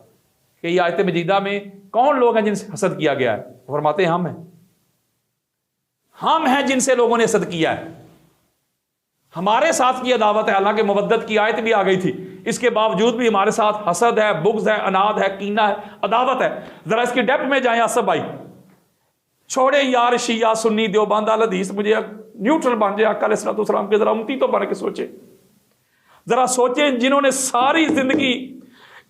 کہ یہ آیت مجیدہ میں کون لوگ ہیں جن سے حسد کیا گیا ہے؟ فرماتے ہیں ہم ہیں جن سے لوگوں نے حسد کیا ہے، ہمارے ساتھ کی عداوت ہے. حالانکہ مودت کی آیت بھی آ گئی تھی، اس کے باوجود بھی ہمارے ساتھ حسد ہے، بغض ہے، اناد ہے، کینہ ہے، عداوت ہے. ذرا اس کی ڈیپتھ میں جائیں آصف بھائی. چھوڑے یار شیعہ سنی دیوبند اہل حدیث، مجھے نیوٹرل بن جائے آقا علیہ الصلوۃ والسلام کے، ذرا امتی تو بن کے سوچے، ذرا سوچیں جنہوں نے ساری زندگی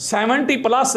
70+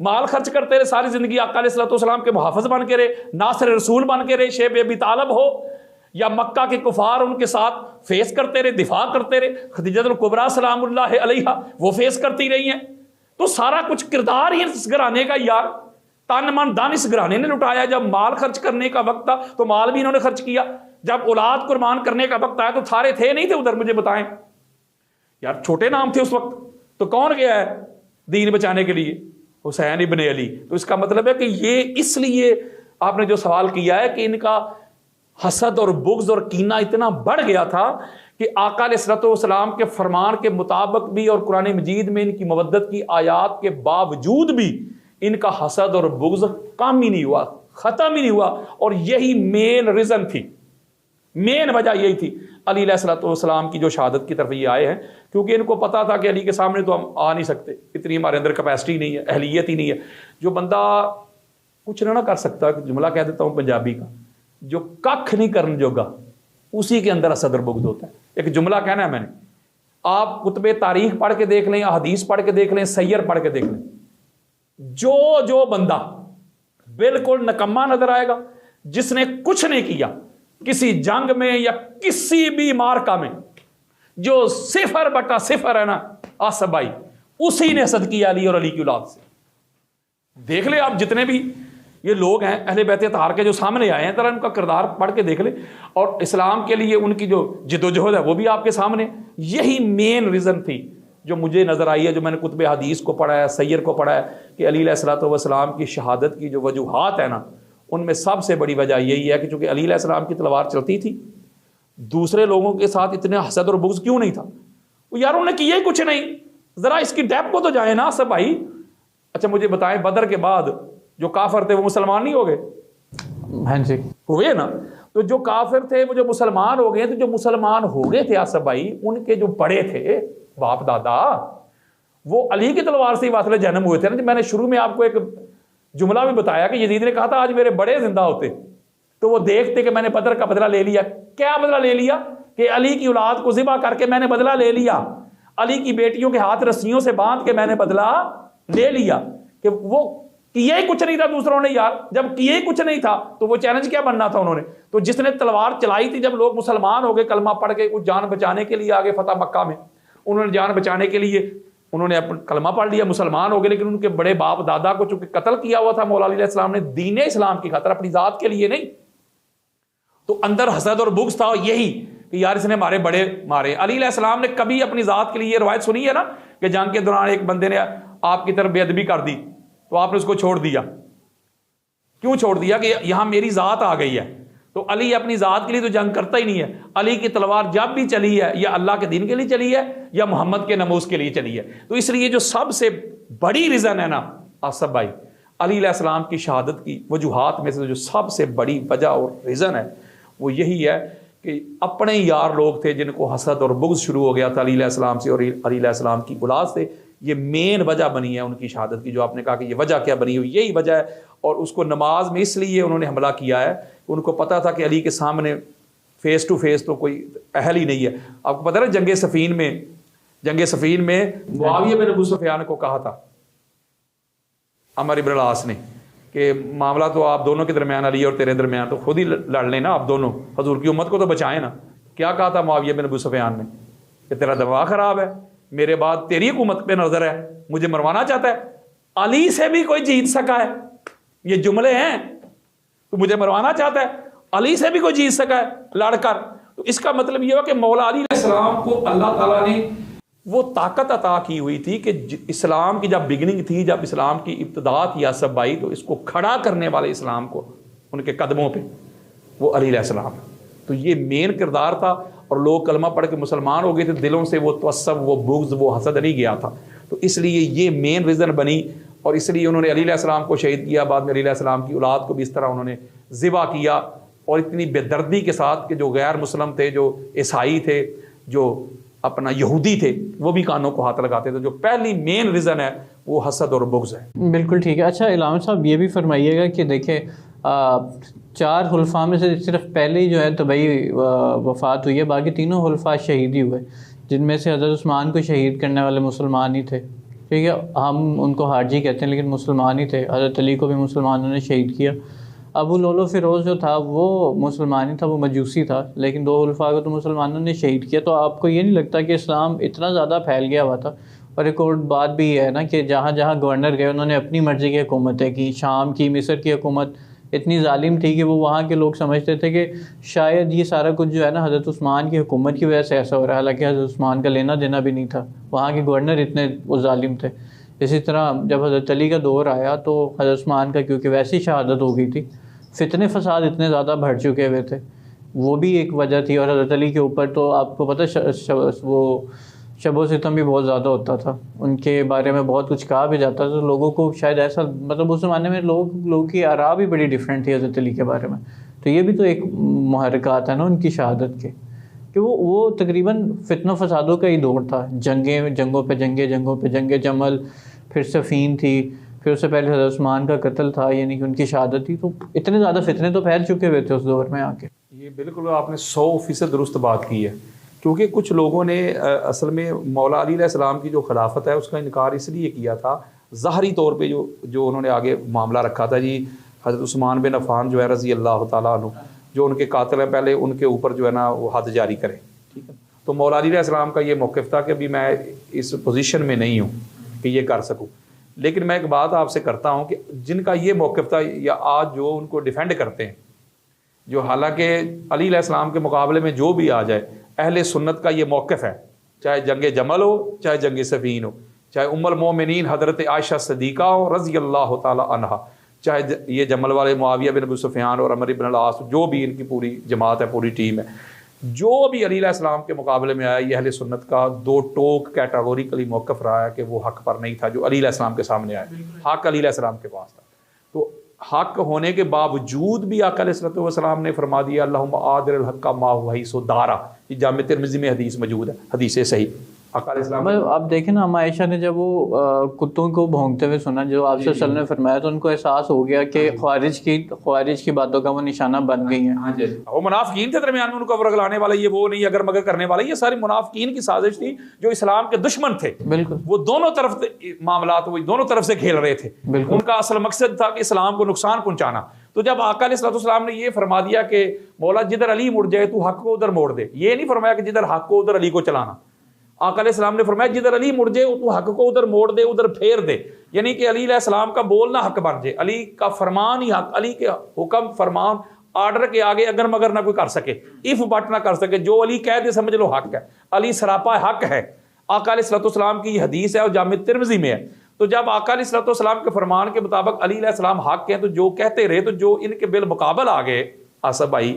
مال خرچ کرتے رہے ساری زندگی، آقا علیہ الصلوۃ والسلام کے محافظ بن کے رہے، ناصر رسول بن کے رہے، شیب ابی طالب ہو یا مکہ کے کفار ان کے ساتھ فیس کرتے رہے، دفاع کرتے رہے، خدیجہ الکبریٰ سلام اللہ علیہا وہ فیس کرتی رہی ہیں. تو سارا کچھ کردار ہی اس گھرانے کا یار، تن من دن اس گھرانے نے لٹایا. جب مال خرچ کرنے کا وقت تھا تو مال بھی انہوں نے خرچ کیا، جب اولاد قربان کرنے کا وقت آیا تو سارے تھے نہیں تھے ادھر؟ مجھے بتائیں یار، چھوٹے نام تھے اس وقت. تو کون گیا ہے دین بچانے کے لیے؟ حسین ابن علی. تو اس کا مطلب ہے کہ یہ اس لیے آپ نے جو سوال کیا ہے کہ ان کا حسد اور بغض اور کینہ اتنا بڑھ گیا تھا کہ آقا علیہ الصلوۃ والسلام کے فرمان کے مطابق بھی اور قرآن مجید میں ان کی مودت کی آیات کے باوجود بھی ان کا حسد اور بغض کم ہی نہیں ہوا، ختم ہی نہیں ہوا. اور یہی مین ریزن تھی، مین وجہ یہی تھی. علی علیہ الصلوۃ والسلام کی جو شہادت کی طرف یہ آئے ہیں کیونکہ ان کو پتا تھا کہ علی کے سامنے تو ہم آ نہیں سکتے، اتنی ہمارے اندر کیپیسٹی نہیں ہے، اہلیت ہی نہیں ہے. جو بندہ کچھ نہ کر سکتا، جملہ کہہ دیتا ہوں پنجابی کا، جو ککھ نہیں کرن جوگا اسی کے اندر حسد اور بغض ہوتا ہے. ایک جملہ کہنا ہے میں نے، آپ کتب تاریخ پڑھ کے دیکھ لیں، احادیث پڑھ کے دیکھ لیں، سیر پڑھ کے دیکھ لیں، جو بندہ بالکل نکما نظر آئے گا جس نے کچھ نہیں کیا کسی جنگ میں یا کسی بھی مارکا میں، جو 0/0 ہے نا آصف بھائی، اسی نے حسد کیا علی اور علی کی اولاد سے. دیکھ لیں آپ جتنے بھی یہ لوگ ہیں اہل بیت اطہار کے جو سامنے آئے ہیں، ذرا ان کا کردار پڑھ کے دیکھ لیں، اور اسلام کے لیے ان کی جو جدوجہد ہے وہ بھی آپ کے سامنے. یہی مین ریزن تھی جو مجھے نظر آئی ہے، جو میں نے کتب حدیث کو پڑھا ہے، سیر کو پڑھا ہے، کہ علی علیہ الصلوۃ والسلام کی شہادت کی جو وجوہات ہیں نا، ان میں سب سے بڑی وجہ یہی ہے کہ چونکہ علی علیہ السلام کی تلوار چلتی تھی، دوسرے لوگوں کے ساتھ اتنے حسد اور بغض کیوں نہیں تھا؟ وہ یار انہوں نے کیا ہی کچھ نہیں. ذرا اس کی ڈیپ کو تو جائیں نا سب بھائی. اچھا مجھے بتائیں، بدر کے بعد جو کافر تھے وہ مسلمان نہیں ہو گئے؟ ہاں جی ہوئے نا. تو جو کافر تھے وہ جو مسلمان ہو گئے، تو جو مسلمان ہو گئے تھے آصف بھائی، ان کے جو بڑے تھے باپ دادا، وہ علی کی تلوار سے ہی واصل جنم ہوئے تھے نا. میں نے شروع میں آپ کو ایک جملہ بھی بتایا کہ یزید نے کہا تھا آج میرے بڑے زندہ ہوتے تو وہ دیکھتے کہ میں نے بدر کا بدلہ لے لیا. کیا بدلہ لے لیا؟ کہ علی کی اولاد کو ذبح کر کے میں نے بدلہ لے لیا، علی کی بیٹیوں کے ہاتھ رسیوں سے باندھ کے میں نے بدلہ لے لیا. کہ وہ کیا ہی کچھ نہیں تھا دوسروں نے یار، جب کیا ہی کچھ نہیں تھا تو وہ چیلنج کیا بننا تھا انہوں نے؟ تو جس نے تلوار چلائی تھی، جب لوگ مسلمان ہو گئے، کلمہ پڑھ کے کچھ جان بچانے کے لیے آگے فتح مکہ میں، انہوں نے جان بچانے کے لیے انہوں نے اپنا کلمہ پڑھ لیا، مسلمان ہو گئے. لیکن ان کے بڑے باپ دادا کو چونکہ قتل کیا ہوا تھا مولا علی علیہ السلام نے دین اسلام کی خاطر، اپنی ذات کے لیے نہیں، تو اندر حسد اور بغض تھا یہی کہ یار اس نے ہمارے بڑے مارے. علی علیہ السلام نے کبھی اپنی ذات کے لیے یہ روایت سنی ہے نا کہ جنگ کے دوران ایک بندے نے آپ کی طرف بے ادبی کر دی تو آپ نے اس کو چھوڑ دیا. کیوں چھوڑ دیا؟ کہ یہاں میری ذات آ گئی ہے. تو علی اپنی ذات کے لیے تو جنگ کرتا ہی نہیں ہے. علی کی تلوار جب بھی چلی ہے یا اللہ کے دین کے لیے چلی ہے یا محمد کے ناموس کے لیے چلی ہے. تو اس لیے جو سب سے بڑی ریزن ہے نا آصف بھائی، علی علیہ السلام کی شہادت کی وجوہات میں سے جو سب سے بڑی وجہ اور ریزن ہے وہ یہی ہے کہ اپنے یار لوگ تھے جن کو حسد اور بغض شروع ہو گیا تھا علی علیہ السلام سے اور علی علیہ السلام کی اولاد سے. یہ مین وجہ بنی ہے ان کی شہادت کی. جو آپ نے کہا کہ یہ وجہ کیا بنی ہوئی، یہی وجہ ہے. اور اس کو نماز میں اس لیے انہوں نے حملہ کیا ہے کہ ان کو پتا تھا کہ علی کے سامنے فیس ٹو فیس تو کوئی اہل ہی نہیں ہے. آپ کو پتا ہے جنگ صفین میں معاویہ بن ابو سفیان کو کہا تھا عمر بن العاص نے کہ معاملہ تو آپ دونوں کے درمیان، علی اور تیرے درمیان، تو خود ہی لڑ لیں نا آپ دونوں، حضور کی امت کو تو بچائیں نا. کیا کہا تھا معاویہ بن ابو سفیان نے کہ تیرا دماغ خراب ہے، میرے بعد تیری حکومت پہ نظر ہے، مجھے مروانا چاہتا ہے، علی سے بھی کوئی جیت سکا ہے، یہ جملے ہیں، تو مجھے مروانا چاہتا ہے، علی سے بھی کوئی جیت سکا ہے لڑ کر. تو اس کا مطلب یہ ہوا کہ مولا علی علیہ السلام کو اللہ تعالیٰ نے وہ طاقت عطا کی ہوئی تھی کہ اسلام کی جب بگننگ تھی، جب اسلام کی ابتدا تھی آصف بھائی، تو اس کو کھڑا کرنے والے اسلام کو ان کے قدموں پہ وہ علی علیہ السلام. تو یہ مین کردار تھا. اور لوگ کلمہ پڑھ کے مسلمان ہو گئے تھے، دلوں سے وہ تعصب، وہ بغض، وہ حسد نہیں گیا تھا. تو اس لیے یہ مین ریزن بنی اور اس لیے انہوں نے علی علیہ السلام کو شہید کیا. بعد میں علی علیہ السلام کی اولاد کو بھی اس طرح انہوں نے ذبح کیا اور اتنی بے دردی کے ساتھ کہ جو غیر مسلم تھے، جو عیسائی تھے، جو اپنا یہودی تھے، وہ بھی کانوں کو ہاتھ لگاتے تھے. جو پہلی مین ریزن ہے وہ حسد اور بغض ہے. بالکل ٹھیک ہے. اچھا علامہ صاحب یہ بھی فرمائیے گا کہ دیکھیں 4 خلفاء میں سے صرف پہلے جو ہے طبعی وفات ہوئی ہے، باقی تینوں خلفاء شہید ہی ہوئے، جن میں سے حضرت عثمان کو شہید کرنے والے مسلمان ہی تھے. کیونکہ ہم ان کو حاجی کہتے ہیں لیکن مسلمان ہی تھے. حضرت علی کو بھی مسلمانوں نے شہید کیا. ابو لولو فیروز جو تھا وہ مسلمان ہی تھا, وہ مجوسی تھا, لیکن 2 خلفاء کو تو مسلمانوں نے شہید کیا. تو آپ کو یہ نہیں لگتا کہ اسلام اتنا زیادہ پھیل گیا ہوا تھا؟ اور ایک اور بات بھی یہ ہے نا کہ جہاں جہاں گورنر گئے انہوں نے اپنی مرضی کی حکومتیں کی. شام کی, مصر کی حکومت اتنی ظالم تھی کہ وہ وہاں کے لوگ سمجھتے تھے کہ شاید یہ سارا کچھ جو ہے نا حضرت عثمان کی حکومت کی وجہ سے ایسا ہو رہا ہے, حالانکہ حضرت عثمان کا لینا دینا بھی نہیں تھا. وہاں کے گورنر اتنے وہ ظالم تھے. اسی طرح جب حضرت علی کا دور آیا تو حضرت عثمان کا کیونکہ ویسی شہادت ہو گئی تھی, فتنے فساد اتنے زیادہ بڑھ چکے ہوئے تھے, وہ بھی ایک وجہ تھی. اور حضرت علی کے اوپر تو آپ کو پتہ وہ شب و ستم بھی بہت زیادہ ہوتا تھا, ان کے بارے میں بہت کچھ کہا بھی جاتا تھا. تو لوگوں کو شاید ایسا مطلب اس زمانے میں لوگوں کی آراء بھی بڑی ڈیفرنٹ تھی حضرت علی کے بارے میں. تو یہ بھی تو ایک محرکات ہے نا ان کی شہادت کے, کہ وہ تقریباً فتن و فسادوں کا ہی دور تھا. جنگوں پہ جنگ جمل, پھر صفین تھی, پھر اس سے پہلے حضرت عثمان کا قتل تھا, یعنی کہ ان کی شہادت تھی. تو اتنے زیادہ فتنے تو پھیل چکے ہوئے تھے اس دور میں آ کے. یہ بالکل آپ نے 100% درست بات کی ہے, کیونکہ کچھ لوگوں نے اصل میں مولا علی علیہ السلام کی جو خلافت ہے اس کا انکار اس لیے کیا تھا ظاہری طور پہ, جو انہوں نے آگے معاملہ رکھا تھا جی حضرت عثمان بن عفان جو ہے رضی اللہ تعالیٰ عنہ, جو ان کے قاتل ہیں, پہلے ان کے اوپر جو ہے نا وہ حد جاری کریں. ٹھیک ہے, تو مولا علی علیہ السلام کا یہ موقف تھا کہ ابھی میں اس پوزیشن میں نہیں ہوں کہ یہ کر سکوں. لیکن میں ایک بات آپ سے کرتا ہوں کہ جن کا یہ موقف تھا یا آج جو ان کو ڈیفینڈ کرتے ہیں, جو حالانکہ علی علیہ السلام کے مقابلے میں جو بھی آ جائے, اہل سنت کا یہ موقف ہے, چاہے جنگ جمل ہو, چاہے جنگ صفین ہو, چاہے ام المومنین حضرت عائشہ صدیقہ ہو رضی اللہ تعالی عنہا, چاہے یہ جمل والے معاویہ بن ابو سفیان اور عمر بن العاص, جو بھی ان کی پوری جماعت ہے, پوری ٹیم ہے, جو بھی علی علیہ السلام کے مقابلے میں آیا, یہ اہل سنت کا 2 ٹوک کیٹاگوریکلی موقف رہا ہے کہ وہ حق پر نہیں تھا جو علی علیہ السلام کے سامنے آیا. حق علی علیہ السلام کے پاس تھا. تو حق ہونے کے باوجود بھی آقا علیہ السلام نے فرما دیا اللہم عادل الحق ما هو حیث دارا. یہ جامع ترمذی میں حدیث موجود ہے, حدیث صحیح. آقا علیہ السلام آپ دیکھیں نا, ہم عائشہ نے جب وہ کتوں کو بھونکتے ہوئے سنا جو آپ سے وسلم نے فرمایا, تو ان کو احساس ہو گیا کہ خوارج کی باتوں کا وہ نشانہ بن گئی ہیں. وہ منافقین تھے درمیان میں, ان کو ورگلانے والے, یہ وہ نہیں اگر مگر کرنے والے, یہ ساری منافقین کی سازش تھی جو اسلام کے دشمن تھے. بالکل, وہ دونوں طرف معاملات وہ دونوں طرف سے کھیل رہے تھے. ان کا اصل مقصد تھا کہ اسلام کو نقصان پہنچانا. تو جب آقا علیہ السلام نے یہ فرما دیا کہ مولا جدھر علی مڑ جائے تو حق کو ادھر موڑ دے, یہ نہیں فرمایا کہ جدھر حق کو ادھر علی کو چلانا. آقا علیہ السلام نے فرمایا جدھر علی مڑ جائے تو حق کو ادھر موڑ دے, ادھر پھیر دے. یعنی کہ علی علیہ السلام کا بولنا حق بن جائے, علی کا فرمان ہی حق, علی کے حکم فرمان آرڈر کے آگے اگر مگر نہ کوئی کر سکے, اف بٹ نہ کر سکے. جو علی کہہ دے سمجھ لو حق ہے, علی سراپا حق ہے. آقا علیہ السلام کی یہ حدیث ہے اور جامع ترمذی میں ہے. تو جب آقا علیہ السلام کے فرمان کے مطابق علی علیہ السلام حق ہیں, تو جو کہتے رہے, تو جو ان کے بالمقابل آ گئے آصف بھائی,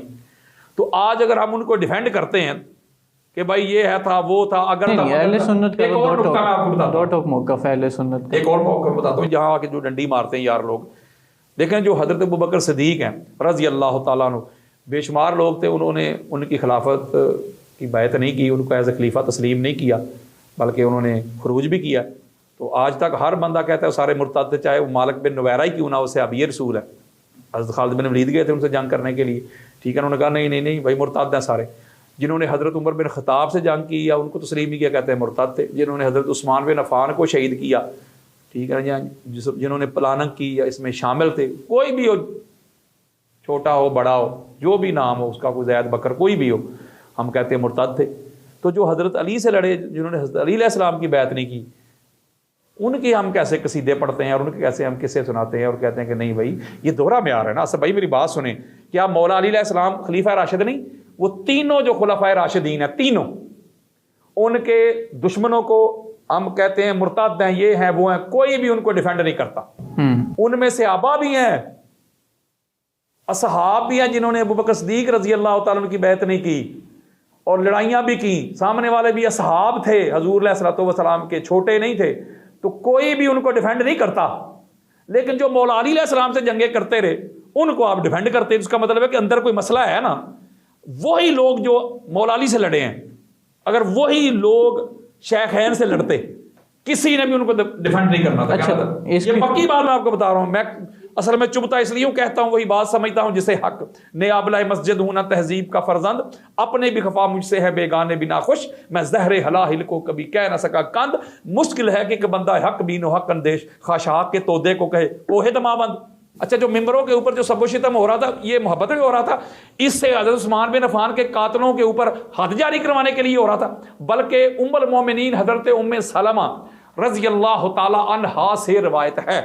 تو آج اگر ہم ان کو ڈیفینڈ کرتے ہیں کہ بھائی یہ ہے تھا وہ تھا, اگر اہل سنت کا ایک اور نقطہ میں آپ کو بتاتا ہوں, 2 ٹوک موقف ہے اہل سنت کا. ایک اور موقف بتاتا ہوں جہاں آ کے جو ڈنڈی مارتے ہیں یار لوگ. دیکھیں جو حضرت ابوبکر صدیق ہیں رضی اللہ تعالیٰ عنہ, بے شمار لوگ تھے, انہوں نے ان کی خلافت کی بیعت نہیں کی, ان کو ایز اے خلیفہ تسلیم نہیں کیا, بلکہ انہوں نے خروج بھی کیا. تو آج تک ہر بندہ کہتا ہے سارے مرتد تھے, چاہے وہ مالک بن نویرہ ہی کیوں نہ, اسے اب یہ رسول ہے. حضرت خالد بن ولید گئے تھے ان سے جنگ کرنے کے لیے, ٹھیک ہے, انہوں نے کہا نہیں بھائی مرتد ہیں سارے. جنہوں نے حضرت عمر بن خطاب سے جنگ کی یا ان کو تسلیم نہیں کیا, کہتے ہیں مرتد تھے. جنہوں نے حضرت عثمان بن عفان کو شہید کیا, ٹھیک ہے, جنہوں نے پلاننگ کی یا اس میں شامل تھے, کوئی بھی ہو, چھوٹا ہو بڑا ہو, جو بھی نام ہو اس کا, کوئی زید بکر کوئی بھی ہو, ہم کہتے ہیں مرتد تھے. تو جو حضرت علی سے لڑے, جنہوں نے حضرت علی علیہ السلام کی بیعت نہیں کی, ان کے ہم کیسے قصیدے پڑھتے ہیں اور ان کے کیسے ہم قصے سناتے ہیں اور کہتے ہیں کہ نہیں بھائی یہ دوہرا معیار ہے نا. اصل بھائی میری بات سنیں, کیا مولا علی علیہ السلام خلیفہ راشد نہیں؟ وہ تینوں جو خلفائے راشدین ہیں, تینوں, ان کے دشمنوں کو ہم کہتے ہیں مرتد ہیں, یہ ہیں وہ ہیں, کوئی بھی ان کو ڈیفینڈ نہیں کرتا. ان میں صحابہ بھی ہیں, اصحاب بھی ہیں جنہوں نے ابوبکر صدیق رضی اللہ تعالیٰ عنہ کی بیعت نہیں کی اور لڑائیاں بھی کی. سامنے والے بھی اصحاب تھے حضور علیہ الصلوۃ والسلام کے, چھوٹے نہیں تھے. تو کوئی بھی ان کو ڈیفینڈ نہیں کرتا. لیکن جو مولا علی علیہ السلام سے جنگیں کرتے رہے, ان کو آپ ڈیفینڈ کرتے. اس کا مطلب ہے کہ اندر کوئی مسئلہ ہے نا. وہی لوگ جو مولا علی سے لڑے ہیں, اگر وہی لوگ شیخین سے لڑتے, کسی نے بھی ان کو ڈیفینڈ نہیں کرنا تھا. اچھا، یہ پکی بات میں آپ کو بتا رہا ہوں. میں اصل میں چبھتا اس لیے کہتا ہوں وہی بات سمجھتا ہوں جسے حق. نیابلہ مسجد ہوں نہ تہذیب کا فرزند، اپنے بھی خفا مجھ سے ہے بیگانے بھی ناخوش، میں زہر ہلاہل کو کبھی کہہ نہ سکا کند. مشکل ہے کہ بندہ حق بین و حق اندیش خاشاک کے تودے کو کہے اوہ دماوند. اچھا، جو ممبروں کے اوپر جو سب و شتم ہو رہا تھا یہ محبت میں ہو رہا تھا، اس سے حضرت عثمان بن عفان کے قاتلوں کے اوپر حد جاری کروانے کے لیے ہو رہا تھا. بلکہ ام المومنین حضرت ام سلمہ رضی اللہ تعالی عنہا سے روایت ہے،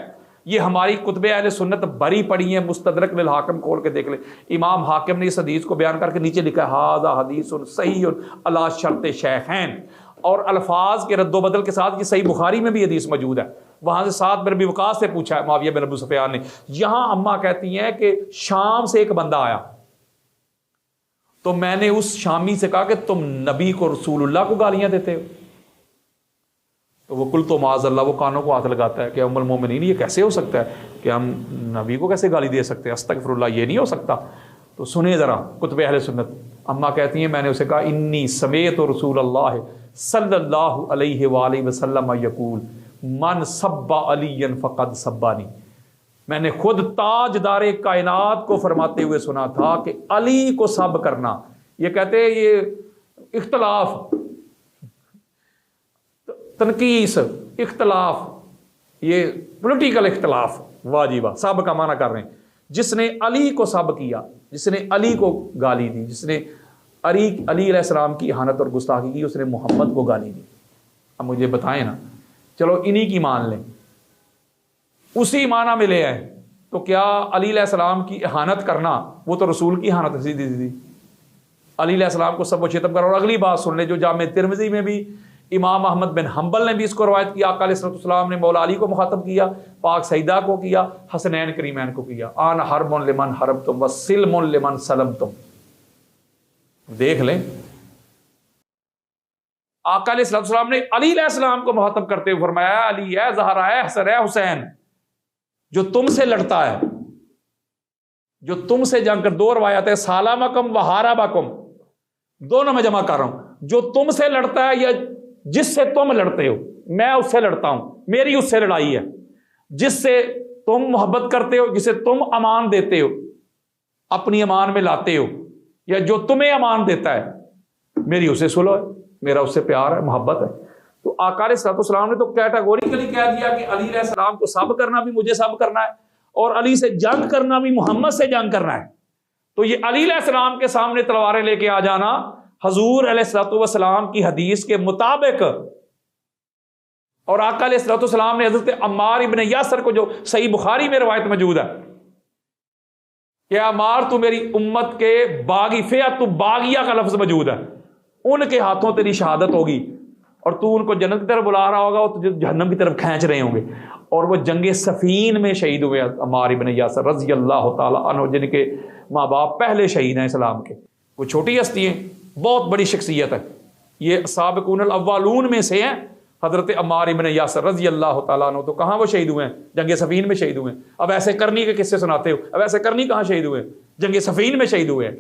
یہ ہماری کتب اہل سنت بری پڑی ہیں. مستدرک للحاکم کھول کے دیکھ لیں، امام حاکم نے اس حدیث کو بیان کر کے نیچے لکھا ہے ھذا حدیث صحیح علی شرط شیخین، اور الفاظ کے رد و بدل کے ساتھ یہ صحیح بخاری میں بھی حدیث موجود ہے. وہاں سے سعد بن ابی وقاص سے پوچھا ہے معاویہ بن ابو سفیان نے. یہاں اماں کہتی ہیں کہ شام سے ایک بندہ آیا تو میں نے اس شامی سے کہا کہ تم نبی کو رسول اللہ کو گالیاں دیتے ہو. تو وہ کل تو معاذ اللہ، وہ کانوں کو ہاتھ لگاتا ہے کہ ام المومنین یہ کیسے ہو سکتا ہے کہ ہم نبی کو کیسے گالی دے سکتے ہیں، استغفر اللہ، یہ نہیں ہو سکتا. تو سنیں ذرا کتب اہل سنت. اماں کہتی ہیں میں نے اسے کہا انی سمیت رسول اللہ صلی اللہ علیہ وآلہ وسلم یقول من سب علی فقد سبانی. میں نے خود تاجدار کائنات کو فرماتے ہوئے سنا تھا کہ علی کو سب کرنا، یہ کہتے ہیں یہ اختلاف، تنقیس، اختلاف، یہ پولیٹیکل اختلاف واجبہ، سب کا معنی کر رہے ہیں. جس نے علی کو سب کیا، جس نے علی کو گالی دی، جس نے علی علیہ السلام کی اہانت اور گستاخی کی، اس نے محمد کو گالی دی. اب مجھے بتائیں نا، چلو انہی کی مان لیں، اسی معنی میں لے آئے، تو کیا علی علیہ السلام کی اہانت کرنا وہ تو رسول کی اہانت سیدھی سیدھی، علی علیہ السلام کو سب و شتم کرنا. اور اگلی بات سن لیں جو جامع ترمذی میں بھی امام احمد بن حنبل نے بھی اس کو روایت کیا، آقا علیہ السلام نے مولا علی کو مخاطب کیا، پاک سیدہ کو کیا، حسنین کریمین کو کیا. آن حرب لمن حربتم وسلم لمن سلمتم. دیکھ لیں آقا علیہ السلام نے علی علیہ السلام کو مخاطب کرتے ہوئے فرمایا علی ہے، زہرا ہے، حسن ہے، حسین، جو تم سے لڑتا ہے، جو تم سے جنگ کر، دو روایات ہے سالمکم و حاربکم، دونوں میں جمع کر رہا ہوں، جو تم سے لڑتا ہے یا جس سے تم لڑتے ہو، میں اس سے لڑتا ہوں، میری اس سے لڑائی ہے. جس سے تم محبت کرتے ہو، جسے تم امان دیتے ہو، اپنی امان میں لاتے ہو، یا جو تمہیں امان دیتا ہے، میری اسے سلو ہے، میرا اس سے پیار ہے، محبت ہے. تو آقا علیہ السلام نے تو کیٹاگوریکلی کہہ دیا کہ علی علیہ السلام کو سب کرنا بھی مجھے سب کرنا ہے، اور علی سے جنگ کرنا بھی محمد سے جنگ کرنا ہے. تو یہ علی علیہ السلام کے سامنے تلواریں لے کے آ جانا حضور علیہ السلام کی حدیث کے مطابق، اور آقا علیہ السلام نے حضرت عمار ابن یاسر کو، جو صحیح بخاری میں روایت موجود ہے کہ عمار تو میری امت کے باغی، فیعت باغیہ کا لفظ موجود ہے، ان کے ہاتھوں تیری شہادت ہوگی، اور تو ان کو جنت کی طرف بلا رہا ہوگا، وہ جہنم کی طرف کھینچ رہے ہوں گے. اور وہ جنگ صفین میں شہید ہوئے عمار ابن یاسر رضی اللہ تعالی عنہ، جن کے ماں باپ پہلے شہید ہیں اسلام کے. وہ چھوٹی ہستی ہیں، بہت بڑی شخصیت ہے، یہ سابقون الاولون میں سے ہیں. حضرت عمار ابن یاسر رضی اللہ تعالیٰ عنہ تو کہاں وہ شہید ہوئے ہیں؟ جنگ صفین میں شہید ہوئے ہیں. اب ایسے کرنی کے قصے سناتے ہو، اب ایسے کرنی کہاں شہید ہوئے ہیں؟ جنگ صفین میں شہید ہوئے ہیں.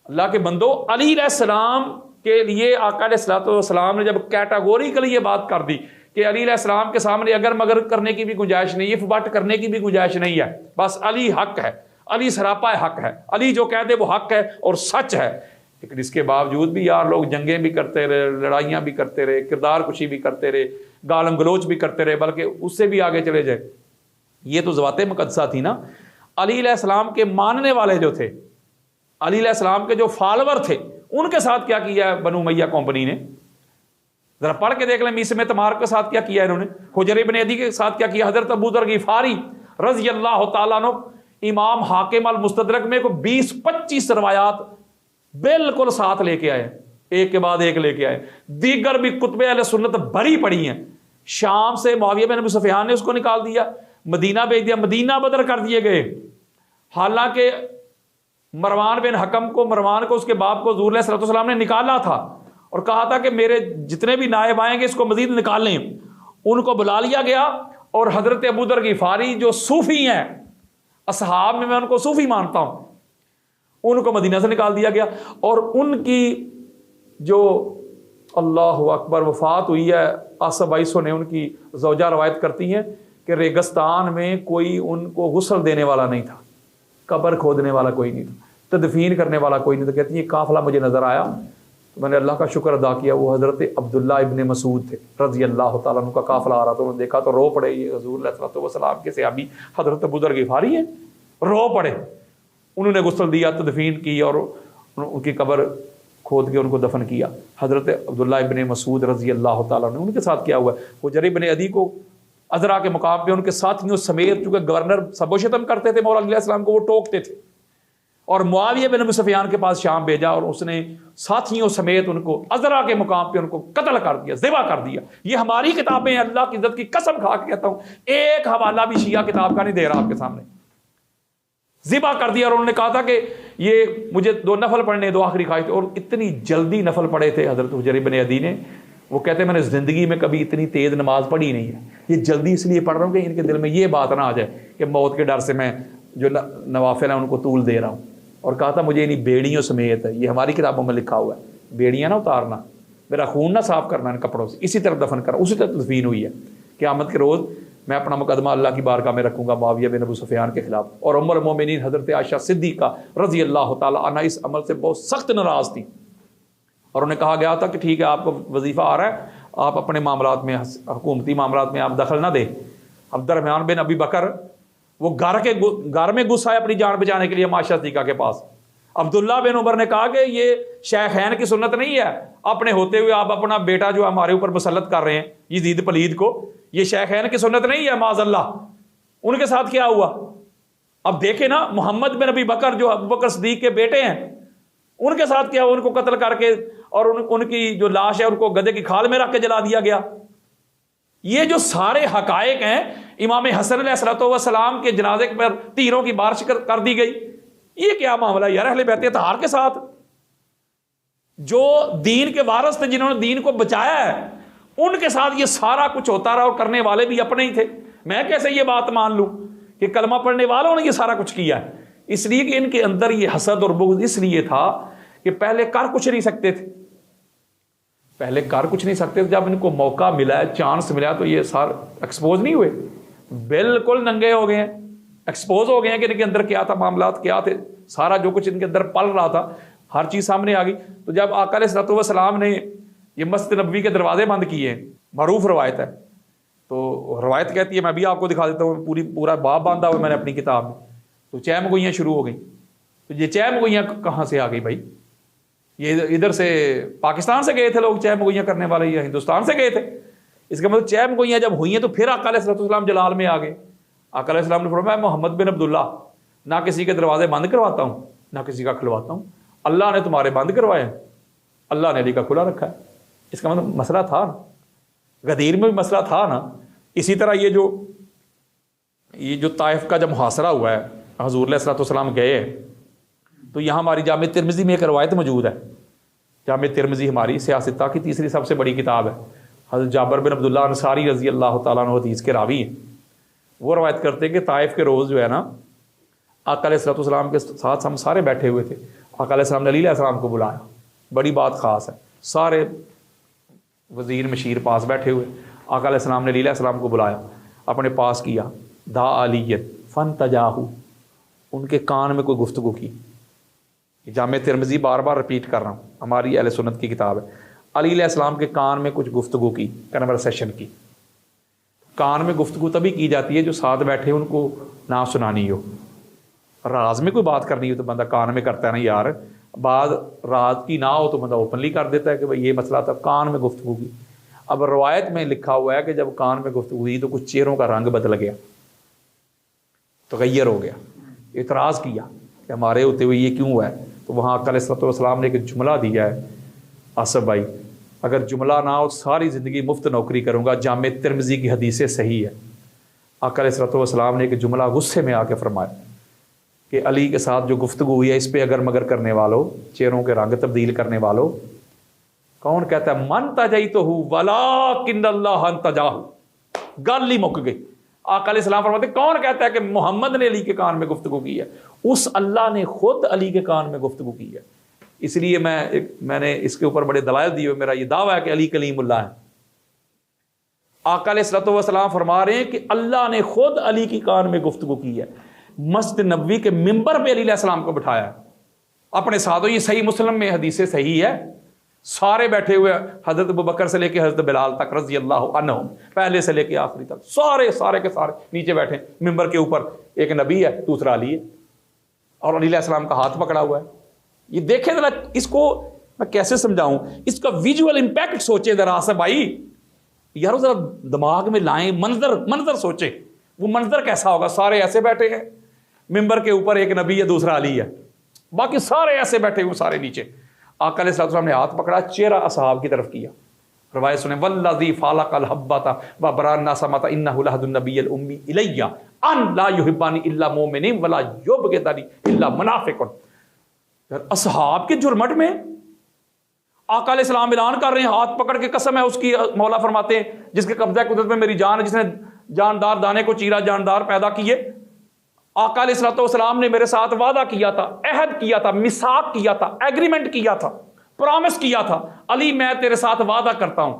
اللہ کے بندو، علی علیہ السلام کے لیے آقا علیہ السلام نے جب کیٹاگوریکلی یہ بات کر دی کہ علی علیہ السلام کے سامنے اگر مگر کرنے کی بھی گنجائش نہیں ہے، بٹ کرنے کی بھی گنجائش نہیں ہے، بس علی حق ہے، علی سراپا حق ہے، علی جو کہہ دے وہ حق ہے اور سچ ہے. لیکن اس کے باوجود بھی یار لوگ جنگیں بھی کرتے رہے، لڑائیاں بھی کرتے رہے، کردار کشی بھی کرتے رہے، گالم گلوچ بھی کرتے رہے، بلکہ اس سے بھی آگے چلے جائے. یہ تو ذوات مقدسہ تھی نا. علی علیہ السلام کے ماننے والے جو تھے، علی علیہ السلام کے جو فالوور تھے، ان کے ساتھ کیا کیا ہے بنو امیہ کمپنی نے؟ ذرا پڑھ کے دیکھ لیں. میثم تمار کے ساتھ کیا کیا ہے انہوں نے، حجر ابن عدی کے ساتھ کیا کیا. حضرت ابو ذر غفاری رضی اللہ تعالیٰ عنہ، امام حاکم المستدرک میں کو 20-25 روایات بالکل ساتھ لے کے آئے، ایک کے بعد ایک لے کے آئے. دیگر بھی کتب اہل سنت بھری پڑی ہیں. شام سے معاویہ بن ابی سفیان نے اس کو نکال دیا، مدینہ بھیج دیا، مدینہ بدر کر دیے گئے. حالانکہ مروان بن حکم کو، مروان کو، اس کے باپ کو حضور علیہ السلام نے نکالا تھا اور کہا تھا کہ میرے جتنے بھی نائب آئیں گے اس کو مزید نکال لیں. ان کو بلا لیا گیا، اور حضرت ابو ذر غفاری جو صوفی ہیں، اصحاب میں ان کو صوفی مانتا ہوں، ان کو مدینہ سے نکال دیا گیا. اور ان کی جو اللہ اکبر، وفات ہوئی ہے آصف بائیسو نے، ان کی زوجہ روایت کرتی ہیں کہ ریگستان میں کوئی ان کو غسل دینے والا نہیں تھا، قبر کھودنے والا کوئی نہیں تھا، تدفین کرنے والا کوئی نہیں تھا. کہتی ہیں قافلہ مجھے نظر آیا تو میں نے اللہ کا شکر ادا کیا، وہ حضرت عبداللہ ابن مسعود تھے رضی اللہ تعالیٰ عنہ کا قافلہ آ رہا تھا. انہوں نے دیکھا تو رو پڑے، یہ حضور علیہ الصلوۃ والسلام کے صحابی حضرت ابو ذر غفاری ہیں، رو پڑے. انہوں نے غسل دیا، تدفین کی اور ان کی قبر کھود کے ان کو دفن کیا. حضرت عبداللہ ابن مسعود رضی اللہ تعالیٰ عنہ، ان کے ساتھ کیا ہوا ہے، حجر ابن عدی کو عذرا کے مقام پہ ان کے ساتھیوں سمیت، چونکہ گورنر سب و شتم کرتے تھے مولا علیہ السلام کو، وہ ٹوکتے تھے، اور معاویہ بن ابی سفیان کے پاس شام بھیجا اور اس نے ساتھیوں سمیت ان کو عذرا کے مقام پہ ان کو قتل کر دیا، ذبح کر دیا. یہ ہماری کتابیں ہیں، اللہ کی عزت کی قسم کھا کے کہتا ہوں ایک حوالہ بھی شیعہ کتاب کا نہیں دے رہا آپ کے سامنے. ذبح کر دیا، اور انہوں نے کہا تھا کہ یہ مجھے 2 نفل پڑھنے، 2 آخری خواہش تھے، اور اتنی جلدی نفل پڑھے تھے حضرت حجر بن عدی نے. وہ کہتے ہیں میں نے زندگی میں کبھی اتنی تیز نماز پڑھی نہیں ہے، یہ جلدی اس لیے پڑھ رہا ہوں کہ ان کے دل میں یہ بات نہ آ جائے کہ موت کے ڈر سے میں جو نوافل ہیں ان کو طول دے رہا ہوں. اور کہا تھا مجھے انہیں بیڑیوں سمیت ہے، یہ ہماری کتابوں میں لکھا ہوا ہے، بیڑیاں نہ اتارنا، میرا خون نہ صاف کرنا ان کپڑوں سے، اسی طرح دفن کرنا. اسی طرح تدفین ہوئی ہے. قیامت کے روز میں اپنا مقدمہ اللہ کی بارگاہ میں رکھوں گا معاویہ بن ابو سفیان کے خلاف. اور ام المومنین حضرت عائشہ صدیقہ رضی اللہ تعالی عنہا اس عمل سے بہت سخت ناراض تھی، اور انہیں کہا گیا تھا کہ ٹھیک ہے آپ کو وظیفہ آ رہا ہے، آپ اپنے معاملات میں، حکومتی معاملات میں آپ دخل نہ دیں. عبد الرحمن بن ابی بکر وہ گھر میں گھس آئے اپنی جان بچانے کے لیے عائشہ صدیقہ کے پاس. عبداللہ بن عمر نے کہا کہ یہ شیخین کی سنت نہیں ہے، اپنے ہوتے ہوئے آپ اپنا بیٹا جو ہمارے اوپر مسلط کر رہے ہیں یزید پلید کو، یہ شیخین کی سنت نہیں ہے معاذ اللہ. ان کے ساتھ کیا ہوا اب دیکھیں نا. محمد بن ابی بکر جو ابو بکر صدیق کے بیٹے ہیں، ان کے ساتھ کیا ہوا، ان کو قتل کر کے اور ان کی جو لاش ہے ان کو گدھے کی کھال میں رکھ کے جلا دیا گیا. یہ جو سارے حقائق ہیں، امام حسن علیہ الصلوۃ والسلام کے جنازے پر تیروں کی بارش کر دی گئی، یہ کیا معاملہ یار اہل بیت اطہار کے ساتھ جو دین کے وارث تھے، جنہوں نے دین کو بچایا ہے، ان کے ساتھ یہ سارا کچھ ہوتا رہا، اور کرنے والے بھی اپنے ہی تھے. میں کیسے یہ بات مان لوں کہ کلمہ پڑھنے والوں نے یہ سارا کچھ کیا ہے؟ اس لیے کہ ان کے اندر یہ حسد اور بغض اس لیے تھا کہ پہلے کر کچھ نہیں سکتے تھے، جب ان کو موقع ملا ہے، چانس ملا، تو یہ سارے ایکسپوز نہیں ہوئے، بالکل ننگے ہو گئے ہیں، ایکسپوز ہو گئے ہیں کہ ان کے اندر کیا تھا، معاملات کیا تھے، سارا جو کچھ ان کے اندر پل رہا تھا ہر چیز سامنے آ گئی. تو جب آقا علیہ الصلوۃ والسلام نے یہ مسجد نبوی کے دروازے بند کیے، معروف روایت ہے، تو روایت کہتی ہے، میں بھی آپ کو دکھا دیتا ہوں، پورا باب باندھا ہوا میں نے اپنی کتاب میں. تو چیم گوئیاں شروع ہو گئیں. تو یہ چیم گوئیاں کہاں سے آ گئی بھائی؟ یہ ادھر سے پاکستان سے گئے تھے لوگ چیم گوئیاں کرنے والے، یا ہندوستان سے گئے تھے؟ اس کا مطلب چیم گوئیاں جب ہوئی ہیں تو پھر آقا علیہ الصلوۃ والسلام جلال میں آ گئے. آقا علیہ السلام نے فرمایا محمد بن عبداللہ نہ کسی کے دروازے بند کرواتا ہوں نہ کسی کا کھلواتا ہوں، اللہ نے تمہارے بند کروائے، اللہ نے علی کا کھلا رکھا ہے. اس کا مطلب مسئلہ تھا نا، غدیر میں بھی مسئلہ تھا نا. اسی طرح یہ جو طائف کا جب محاصرہ ہوا ہے، حضور علیہ الصلوۃ والسلام گئے ہیں، تو یہاں ہماری جامع ترمذی میں ایک روایت موجود ہے. جامع ترمذی ہماری سیاستہ کی تیسری سب سے بڑی کتاب ہے. حضرت جابر بن عبداللہ انصاری رضی اللہ تعالیٰ عنہ حدیث کے راوی ہیں. وہ روایت کرتے ہیں کہ طائف کے روز جو ہے نا، آقا علیہ الصلوۃ والسلام کے ساتھ ہم سارے بیٹھے ہوئے تھے. آقا علیہ السلام نے علی علیہ السلام کو بلایا، بڑی بات خاص ہے، سارے وزیر مشیر پاس بیٹھے ہوئے. آقا علیہ السلام نے علی علیہ السلام کو بلایا، اپنے پاس کیا، دا علیت فن تجاہو، ان کے کان میں کوئی گفتگو کی. جامع ترمذی بار بار رپیٹ کر رہا ہوں، ہماری اہل سنت کی کتاب ہے. علی علیہ السلام کے کان میں کچھ گفتگو کی، کنورسیشن کی. کان میں گفتگو تبھی کی جاتی ہے جو ساتھ بیٹھے ان کو نہ سنانی ہو. راز میں کوئی بات کرنی ہو تو بندہ کان میں کرتا ہے نا یار، بعد راز کی نہ ہو تو بندہ اوپنلی کر دیتا ہے کہ بھائی یہ مسئلہ تھا، کان میں گفتگو کی. اب روایت میں لکھا ہوا ہے کہ جب کان میں گفتگو ہوئی تو کچھ چہروں کا رنگ بدل گیا، تغیر ہو گیا، اعتراض کیا کہ ہمارے ہوتے ہوئے یہ کیوں ہوا ہے. تو وہاں آقا علیہ الصلوۃ والسلام نے ایک جملہ دیا ہے، آصف بھائی اگر جملہ نہ ہو ساری زندگی مفت نوکری کروں گا. جامع ترمذی کی حدیث صحیح ہے. آقا علیہ الصلوۃ والسلام نے ایک جملہ غصے میں آ کے فرمایا کہ علی کے ساتھ جو گفتگو ہوئی ہے اس پہ اگر مگر کرنے والوں، چہروں کے رنگ تبدیل کرنے والوں، کون کہتا ہے من تجیتہ ولکن اللہ انتجاہ، گل ہی مک گئی. آقا علیہ السلام فرماتے کون کہتا ہے کہ محمد نے علی کے کان میں گفتگو کی ہے؟ اس اللہ نے خود علی کے کان میں گفتگو کی ہے. اس لیے میں نے اس کے اوپر بڑے دلائل دیے. میرا یہ دعویٰ ہے کہ علی کلیم اللہ ہے. آقا علیہ الصلوۃ والسلام فرما رہے ہیں کہ اللہ نے خود علی کی کان میں گفتگو کی ہے. مسجد نبوی کے ممبر پہ علی علیہ السلام کو بٹھایا ہے اپنے ساتھ. یہ صحیح مسلم میں حدیث صحیح ہے. سارے بیٹھے ہوئے, حضرت ابوبکر سے لے کے حضرت بلال تک رضی اللہ عنہم, پہلے سے لے کے آخری تک سارے کے سارے نیچے بیٹھے. ممبر کے اوپر ایک نبی ہے, دوسرا علی ہے, اور علی علیہ السلام کا ہاتھ پکڑا ہوا ہے. یہ دیکھیں ذرا, اس کو میں کیسے سمجھاؤں, اس کا ویژول امپیکٹ سوچے ذرا سا بھائی یار, ذرا دماغ میں لائیں, منظر سوچے. وہ منظر کیسا ہوگا؟ سارے ایسے بیٹھے ہیں, ممبر کے اوپر ایک نبی ہے, دوسرا علی ہے, باقی سارے ایسے بیٹھے ہوئے, سارے نیچے. آقا علیہ السلام نے ہاتھ پکڑا, چہرہ اصحاب کی طرف کیا. روایت سنیں, والذی فالق الحبۃ وبرأ الناس مت انہ لحد النبی الامی الی ان لا یحبنی الا مومن ولا یبغضنی الا منافق. اصحاب کے جرمٹ میں آقا علیہ السلام اعلان کر رہے ہیں, ہاتھ پکڑ کے, قسم ہے اس کی, مولا فرماتے ہیں جس کے قبضہ قدرت میں میری جان ہے, جس نے جاندار دانے کو چیرا, جاندار پیدا کیے. آقا علیہ الصلوۃ والسلام نے میرے ساتھ وعدہ کیا تھا, عہد کیا تھا, میثاق کیا تھا, ایگریمنٹ کیا تھا, پرامس کیا تھا, علی میں تیرے ساتھ وعدہ کرتا ہوں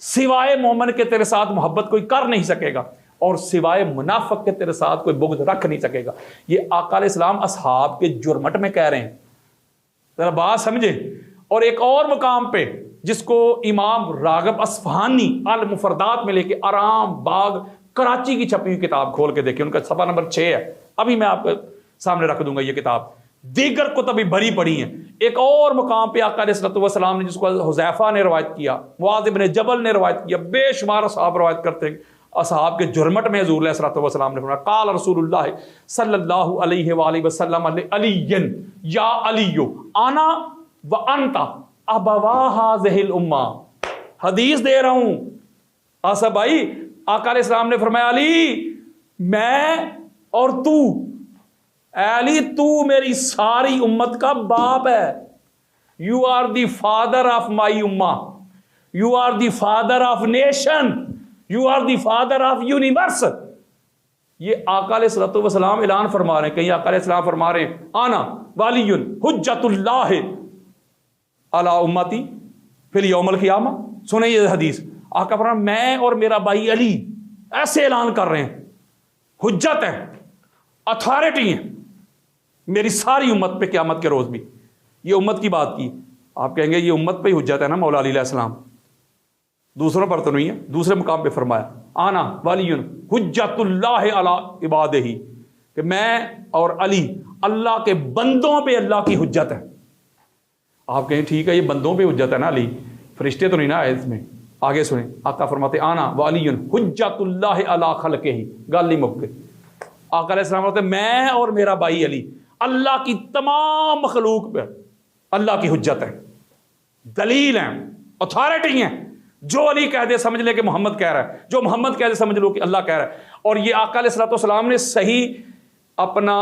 سوائے مومن کے تیرے ساتھ محبت کوئی کر نہیں سکے گا, اور سوائے منافق کے تیرے ساتھ کوئی بغض رکھ نہیں سکے گا. یہ آقا علیہ السلام اصحاب کے جرمٹ میں کہہ رہے ہیں, ذرا بات سمجھے. اور ایک اور مقام پہ جس کو امام راغب اصفہانی المفردات میں لے کے, آرام باغ کراچی کی چھپی ہوئی کتاب کھول کے دیکھیں, ان کا صفحہ نمبر 6 ہے, ابھی میں آپ کے سامنے رکھ دوں گا یہ کتاب. دیگر کتب بھری پڑی ہیں. ایک اور مقام پہ آقا علیہ الصلوۃ والسلام نے, جس کو حذیفہ نے روایت کیا, معاذ بن جبل نے روایت کیا, بے شمار اصحاب روایت کرتے ہیں, اصحاب کے جرمٹ میں حضور علیہ الصلوۃ والسلام نے فرمایا, قال رسول اللہ صلی اللہ علیہ وآلہ وسلم علی یا علی انا وانت ابوا هذه الامہ. حدیث دے رہا ہوں آصف بھائی, آقا علیہ السلام نے فرمایا, علی میں اور تو, علی تو میری ساری امت کا باپ ہے. You are the father of my امہ, you are the father of nation, you are the father of universe. یہ آقا علیہ الصلوۃ والسلام اعلان فرما رہے ہیں. کہیں آقا علیہ السلام فرما رہے ہیں, آنا والی حجت اللہ علی امتی فی الیوم القیامہ. سنیں یہ حدیث, آقا فرما میں اور میرا بھائی علی ایسے اعلان کر رہے ہیں, حجت ہے, اتھارٹی ہے میری ساری امت پہ قیامت کے روز بھی. یہ امت کی بات کی. آپ کہیں گے یہ امت پہ ہی حجت ہے نا مولا علی علیہ السلام, دوسروں پر تو نہیں ہے. دوسرے مقام پہ فرمایا, آنا والی حجت اللہ علی عبادہ, کہ میں اور علی اللہ کے بندوں پہ اللہ کی حجت ہے. آپ کہیں ٹھیک ہے, یہ بندوں پہ حجت ہے نا علی, فرشتے تو نہیں نا آئے اس میں. آگے سنیں, آقا فرماتے آنا والی حجت اللہ علی خلقہ, گل نہیں مک گئی. آقا علیہ السلام فرماتے میں اور میرا بھائی علی اللہ کی تمام مخلوق پہ اللہ کی حجت ہے, دلیل ہیں, اتھارٹی ہیں. جو علی کہہ دے سمجھ لے کہ محمد کہہ رہا ہے, جو محمد کہہ دے سمجھ لو کہ اللہ کہہ رہا ہے. اور یہ آقا علیہ الصلوۃ والسلام نے صحیح اپنا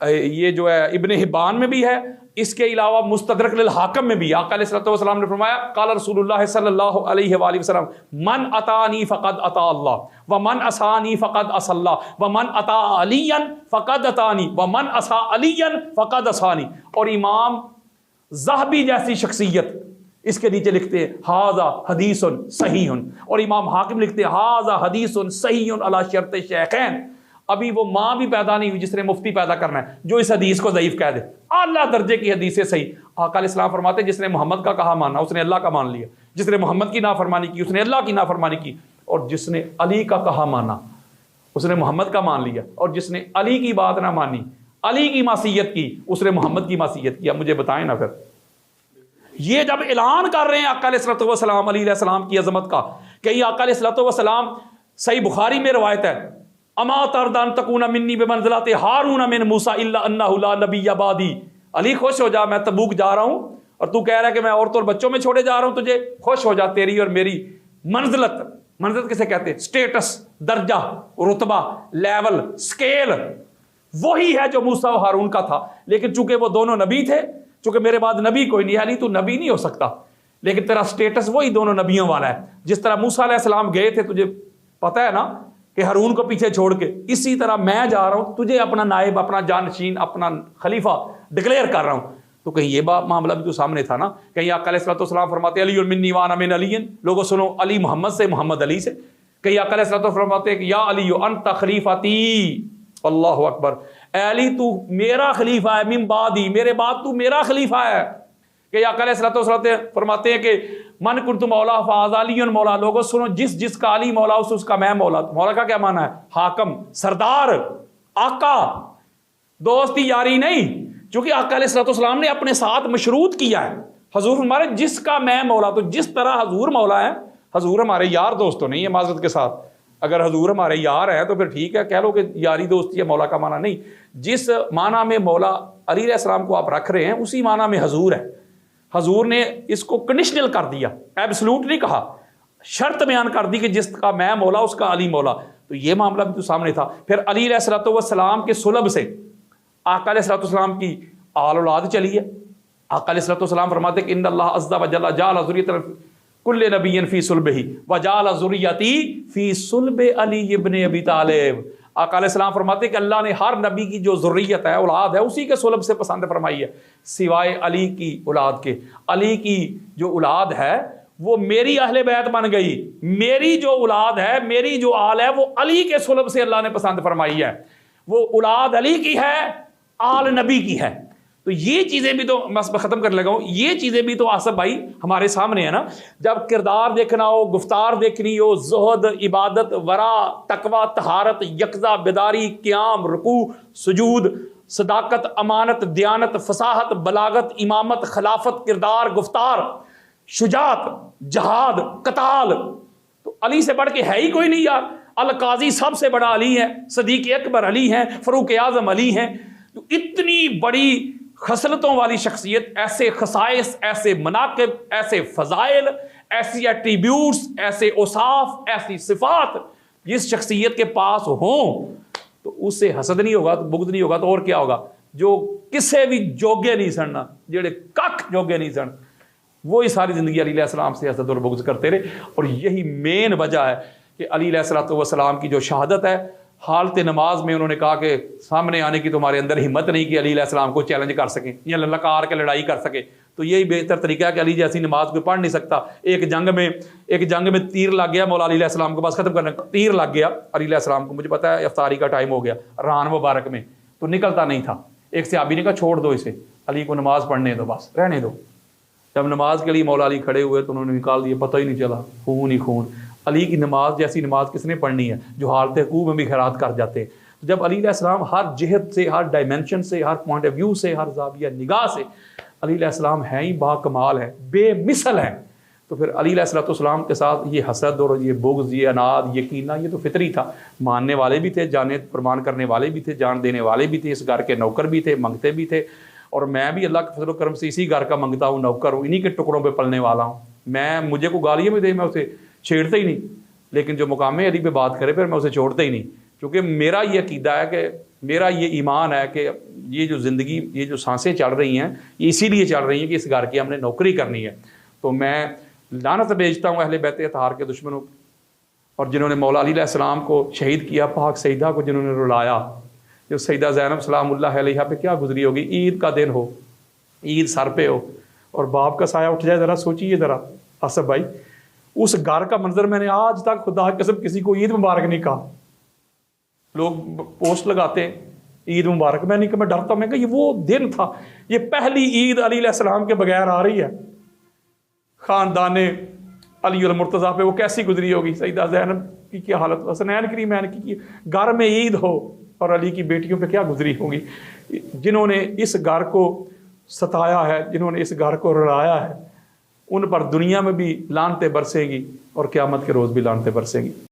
یہ جو ہے ابن حبان میں بھی ہے, اس کے علاوہ مستدرک للحاکم میں بھی آقا علیہ الصلوۃ والسلام نے فرمایا, قال رسول اللہ صلی اللہ علیہ وآلہ وسلم من اطاعنی فقد اطاع اللہ ومن عصانی فقد عصى اللہ ومن اطاع علیا فقد اطاعنی ومن عصى علیا فقد عصانی. اور امام ذہبی جیسی شخصیت اس کے نیچے لکھتے ہیں ھذا حدیث صحیح, اور امام حاکم لکھتے ہیں ھذا حدیث صحیح علی شرط الشیخین. ابھی وہ ماں بھی پیدا نہیں ہوئی جس نے مفتی پیدا کرنا ہے جو اس حدیث کو ضعیف کہہ دے. اعلیٰ درجے کی حدیث ہے صحیح. آقا علیہ السلام فرماتے ہیں جس نے محمد کا کہا ماننا اس نے اللہ کا مان لیا, جس نے محمد کی نافرمانی کی اس نے اللہ کی نافرمانی کی, اور جس نے علی کا کہا مانا اس نے محمد کا مان لیا, اور جس نے علی کی بات نہ مانی, علی کی معصیت کی, اس نے محمد کی معصیت کی. اب مجھے بتائیں نا, پھر یہ جب اعلان کر رہے ہیں آقا علیہ الصلوۃ والسلام علی علیہ السلام کی عظمت کا, کہ آقا علیہ الصلوۃ والسلام, صحیح بخاری میں روایت ہے, اما تردان تکون منی بمنزلت ہارون من موسیٰ الا انہ لا نبی بعدی. علی خوش ہو جا, میں تبوک جا رہا ہوں اور تو کہہ رہا ہے کہ میں عورتوں اور بچوں میں چھوڑے جا رہا ہوں, تجھے خوش ہو جا, تیری اور میری منزلت, منزلت کسے کہتے ہیں, سٹیٹس, درجہ, رتبہ, لیول, سکیل, وہی ہے جو موسیٰ و ہارون کا تھا. لیکن چونکہ وہ دونوں نبی تھے, چونکہ میرے بعد نبی کوئی نہیں ہے, علی تو نبی نہیں ہو سکتا, لیکن تیرا سٹیٹس وہی دونوں نبیوں والا ہے. جس طرح موسیٰ علیہ السلام گئے تھے, تجھے پتہ ہے نا کہ ہارون کو پیچھے چھوڑ کے, اسی طرح میں جا رہا ہوں, تجھے اپنا نائب, اپنا جانشین, اپنا خلیفہ ڈکلیئر کر رہا ہوں. تو کہیں یہ معاملہ بھی تو سامنے تھا نا. کہیں آقا علیہ الصلوۃ والسلام فرماتے علی منی وانا من علی، لوگوں سنو علی محمد سے، محمد علی سے. کہیں آقا علیہ الصلوۃ والسلام فرماتے ہیں کہ یا علی انت خلیفتی، اللہ اکبر، اے علی تو میرا خلیفہ ہے، من بعدی، میرے بعد تو میرا خلیفہ ہے. کہ آقا علیہ الصلوۃ والسلام فرماتے ہیں کہ من کنت مولا فاز علی مولا، لوگوں سنو جس کا علی مولا اس کا میں مولا. مولا کا کیا معنی ہے؟ حاکم، سردار، آقا، دوستی یاری نہیں. چونکہ آقا علیہ الصلوۃ والسلام نے اپنے ساتھ مشروط کیا ہے. حضور ہمارے جس کا میں مولا، تو جس طرح حضور مولا ہے، حضور ہمارے یار دوست تو نہیں ہے معذرت کے ساتھ. اگر حضور ہمارے یار ہیں تو پھر ٹھیک ہے، کہہ لو کہ یاری دوستی ہے، مولا کا معنی نہیں. جس معنی میں مولا علی علیہ السلام کو آپ رکھ رہے ہیں اسی معنی میں حضور ہے. حضور نے اس کو کنڈیشنل کر دیا، ایبسلوٹ نہیں کہا، شرط بیان کر دی کہ جس کا میں مولا اس کا علی مولا. تو یہ معاملہ بھی تو سامنے تھا. پھر علی علیہ الصلوۃ والسلام کے صلب سے آقا علیہ الصلوۃ والسلام کی آل اولاد چلی ہے. آقا علیہ الصلوۃ والسلام فرماتے کہ ان اللہ عز وجل جعل ذریۃ کل نبی فی صلبہ وجعل ذریتی فی صلب علی ابن ابی طالب. آقا علیہ السلام فرماتے کہ اللہ نے ہر نبی کی جو ذریت ہے، اولاد ہے، اسی کے صلب سے پسند فرمائی ہے سوائے علی کی اولاد کے. علی کی جو اولاد ہے وہ میری اہل بیت بن گئی. میری جو اولاد ہے، میری جو آل ہے، وہ علی کے صلب سے اللہ نے پسند فرمائی ہے. وہ اولاد علی کی ہے، آل نبی کی ہے. تو یہ چیزیں بھی تو میں ختم کرنے لگا ہوں، یہ چیزیں بھی تو آصف بھائی ہمارے سامنے ہے نا. جب کردار دیکھنا ہو، گفتار دیکھنی ہو، زہد، عبادت، ورع، تقوی، طہارت، یقظہ، بیداری، قیام، رکوع، سجود، صداقت، امانت، دیانت، فصاحت، بلاغت، امامت، خلافت، کردار، گفتار، شجاعت، جہاد، قتال، تو علی سے بڑھ کے ہے ہی کوئی نہیں یار. القاضی سب سے بڑا علی ہے، صدیق اکبر علی ہیں، فاروق اعظم علی ہیں. تو اتنی بڑی خصلتوں والی شخصیت، ایسے خصائص، ایسے مناقب، ایسے فضائل، ایسی ایٹریبیوٹس، ایسے اوصاف، ایسی صفات جس شخصیت کے پاس ہوں تو اس سے حسد نہیں ہوگا، تو بغض نہیں ہوگا، تو اور کیا ہوگا؟ جو کسے بھی جوگے نہیں سننا، جڑے کک جوگے نہیں سن، وہی ساری زندگی علی علیہ السلام سے حسد اور بغض کرتے رہے. اور یہی مین وجہ ہے کہ علی علیہ السلام کی جو شہادت ہے، حالت نماز میں انہوں نے کہا کہ سامنے آنے کی تمہارے اندر ہمت نہیں کہ علی علیہ السلام کو چیلنج کر سکیں یا للکار کے لڑائی کر سکے. تو یہی بہتر طریقہ ہے کہ علی جیسی نماز کوئی پڑھ نہیں سکتا. ایک جنگ میں تیر لگ گیا مولا علی علیہ السلام کو، بس ختم کرنا، تیر لگ گیا علی علیہ السلام کو. مجھے پتا ہے افطاری کا ٹائم ہو گیا ران مبارک میں، تو نکلتا نہیں تھا. ایک صحابی نے کہا چھوڑ دو اسے، علی کو نماز پڑھنے دو، بس رہنے دو. جب نماز کے لیے مولا علی کھڑے ہوئے تو انہوں نے نکال دیا، پتہ ہی نہیں چلا، خون ہی خون. علی کی نماز جیسی نماز کس نے پڑھنی ہے جو حالت حقوق میں بھی خیرات کر جاتے ہیں. جب علی علیہ السلام ہر جہت سے، ہر ڈائمنشن سے، ہر پوائنٹ آف ویو سے، ہر زاویہ نگاہ سے علی علیہ السلام ہیں ہی با کمال ہیں، بے مثل ہیں. تو پھر علی علیہ السلام کے ساتھ یہ حسد اور یہ بغض، یہ اناد، یہ کینہ، یہ تو فطری تھا. ماننے والے بھی تھے، جانے قربان کرنے والے بھی تھے، جان دینے والے بھی تھے، اس گھر کے نوکر بھی تھے، منگتے بھی تھے. اور میں بھی اللہ کے فضل و کرم سے اسی گھر کا منگتا ہوں، نوکر ہوں، انہی کے ٹکڑوں پہ پلنے والا ہوں. مجھے کو گالیاں بھی دے، میں اسے چھیڑتا ہی نہیں، لیکن جو مقام علی پہ بات کرے پھر میں اسے چھوڑتا ہی نہیں. کیونکہ میرا یہ عقیدہ ہے، کہ میرا یہ ایمان ہے کہ یہ جو زندگی، یہ جو سانسیں چل رہی ہیں، یہ اسی لیے چل رہی ہیں کہ اس گھر کی ہم نے نوکری کرنی ہے. تو میں لعنت بھیجتا ہوں اہل بیت اطہار کے دشمنوں اور جنہوں نے مولا علی علیہ السلام کو شہید کیا، پاک سیدہ کو جنہوں نے رلایا. جو سیدہ زینب سلام اللہ علیہا پہ کیا گزری ہوگی. عید کا دن ہو، عید سر پہ ہو اور باپ کا سایہ اٹھ جائے، ذرا سوچیے ذرا آصف بھائی. اس گھر کا منظر میں نے آج تک خدا کی قسم کسی کو عید مبارک نہیں کہا. لوگ پوسٹ لگاتے ہیں عید مبارک، میں نہیں کہ میں ڈرتا ہوں، میں کہ یہ وہ دن تھا، یہ پہلی عید علی علیہ السلام کے بغیر آ رہی ہے. خاندان علی المرتضیٰ پہ وہ کیسی گزری ہوگی. سیدہ زینب کی کیا حالت، حسنین کریمین کی گھر میں عید ہو، اور علی کی بیٹیوں پہ کیا گزری ہوگی. جنہوں نے اس گھر کو ستایا ہے، جنہوں نے اس گھر کو رلایا ہے، ان پر دنیا میں بھی لعنتیں برسیں گی اور قیامت کے روز بھی لعنتیں برسیں گی.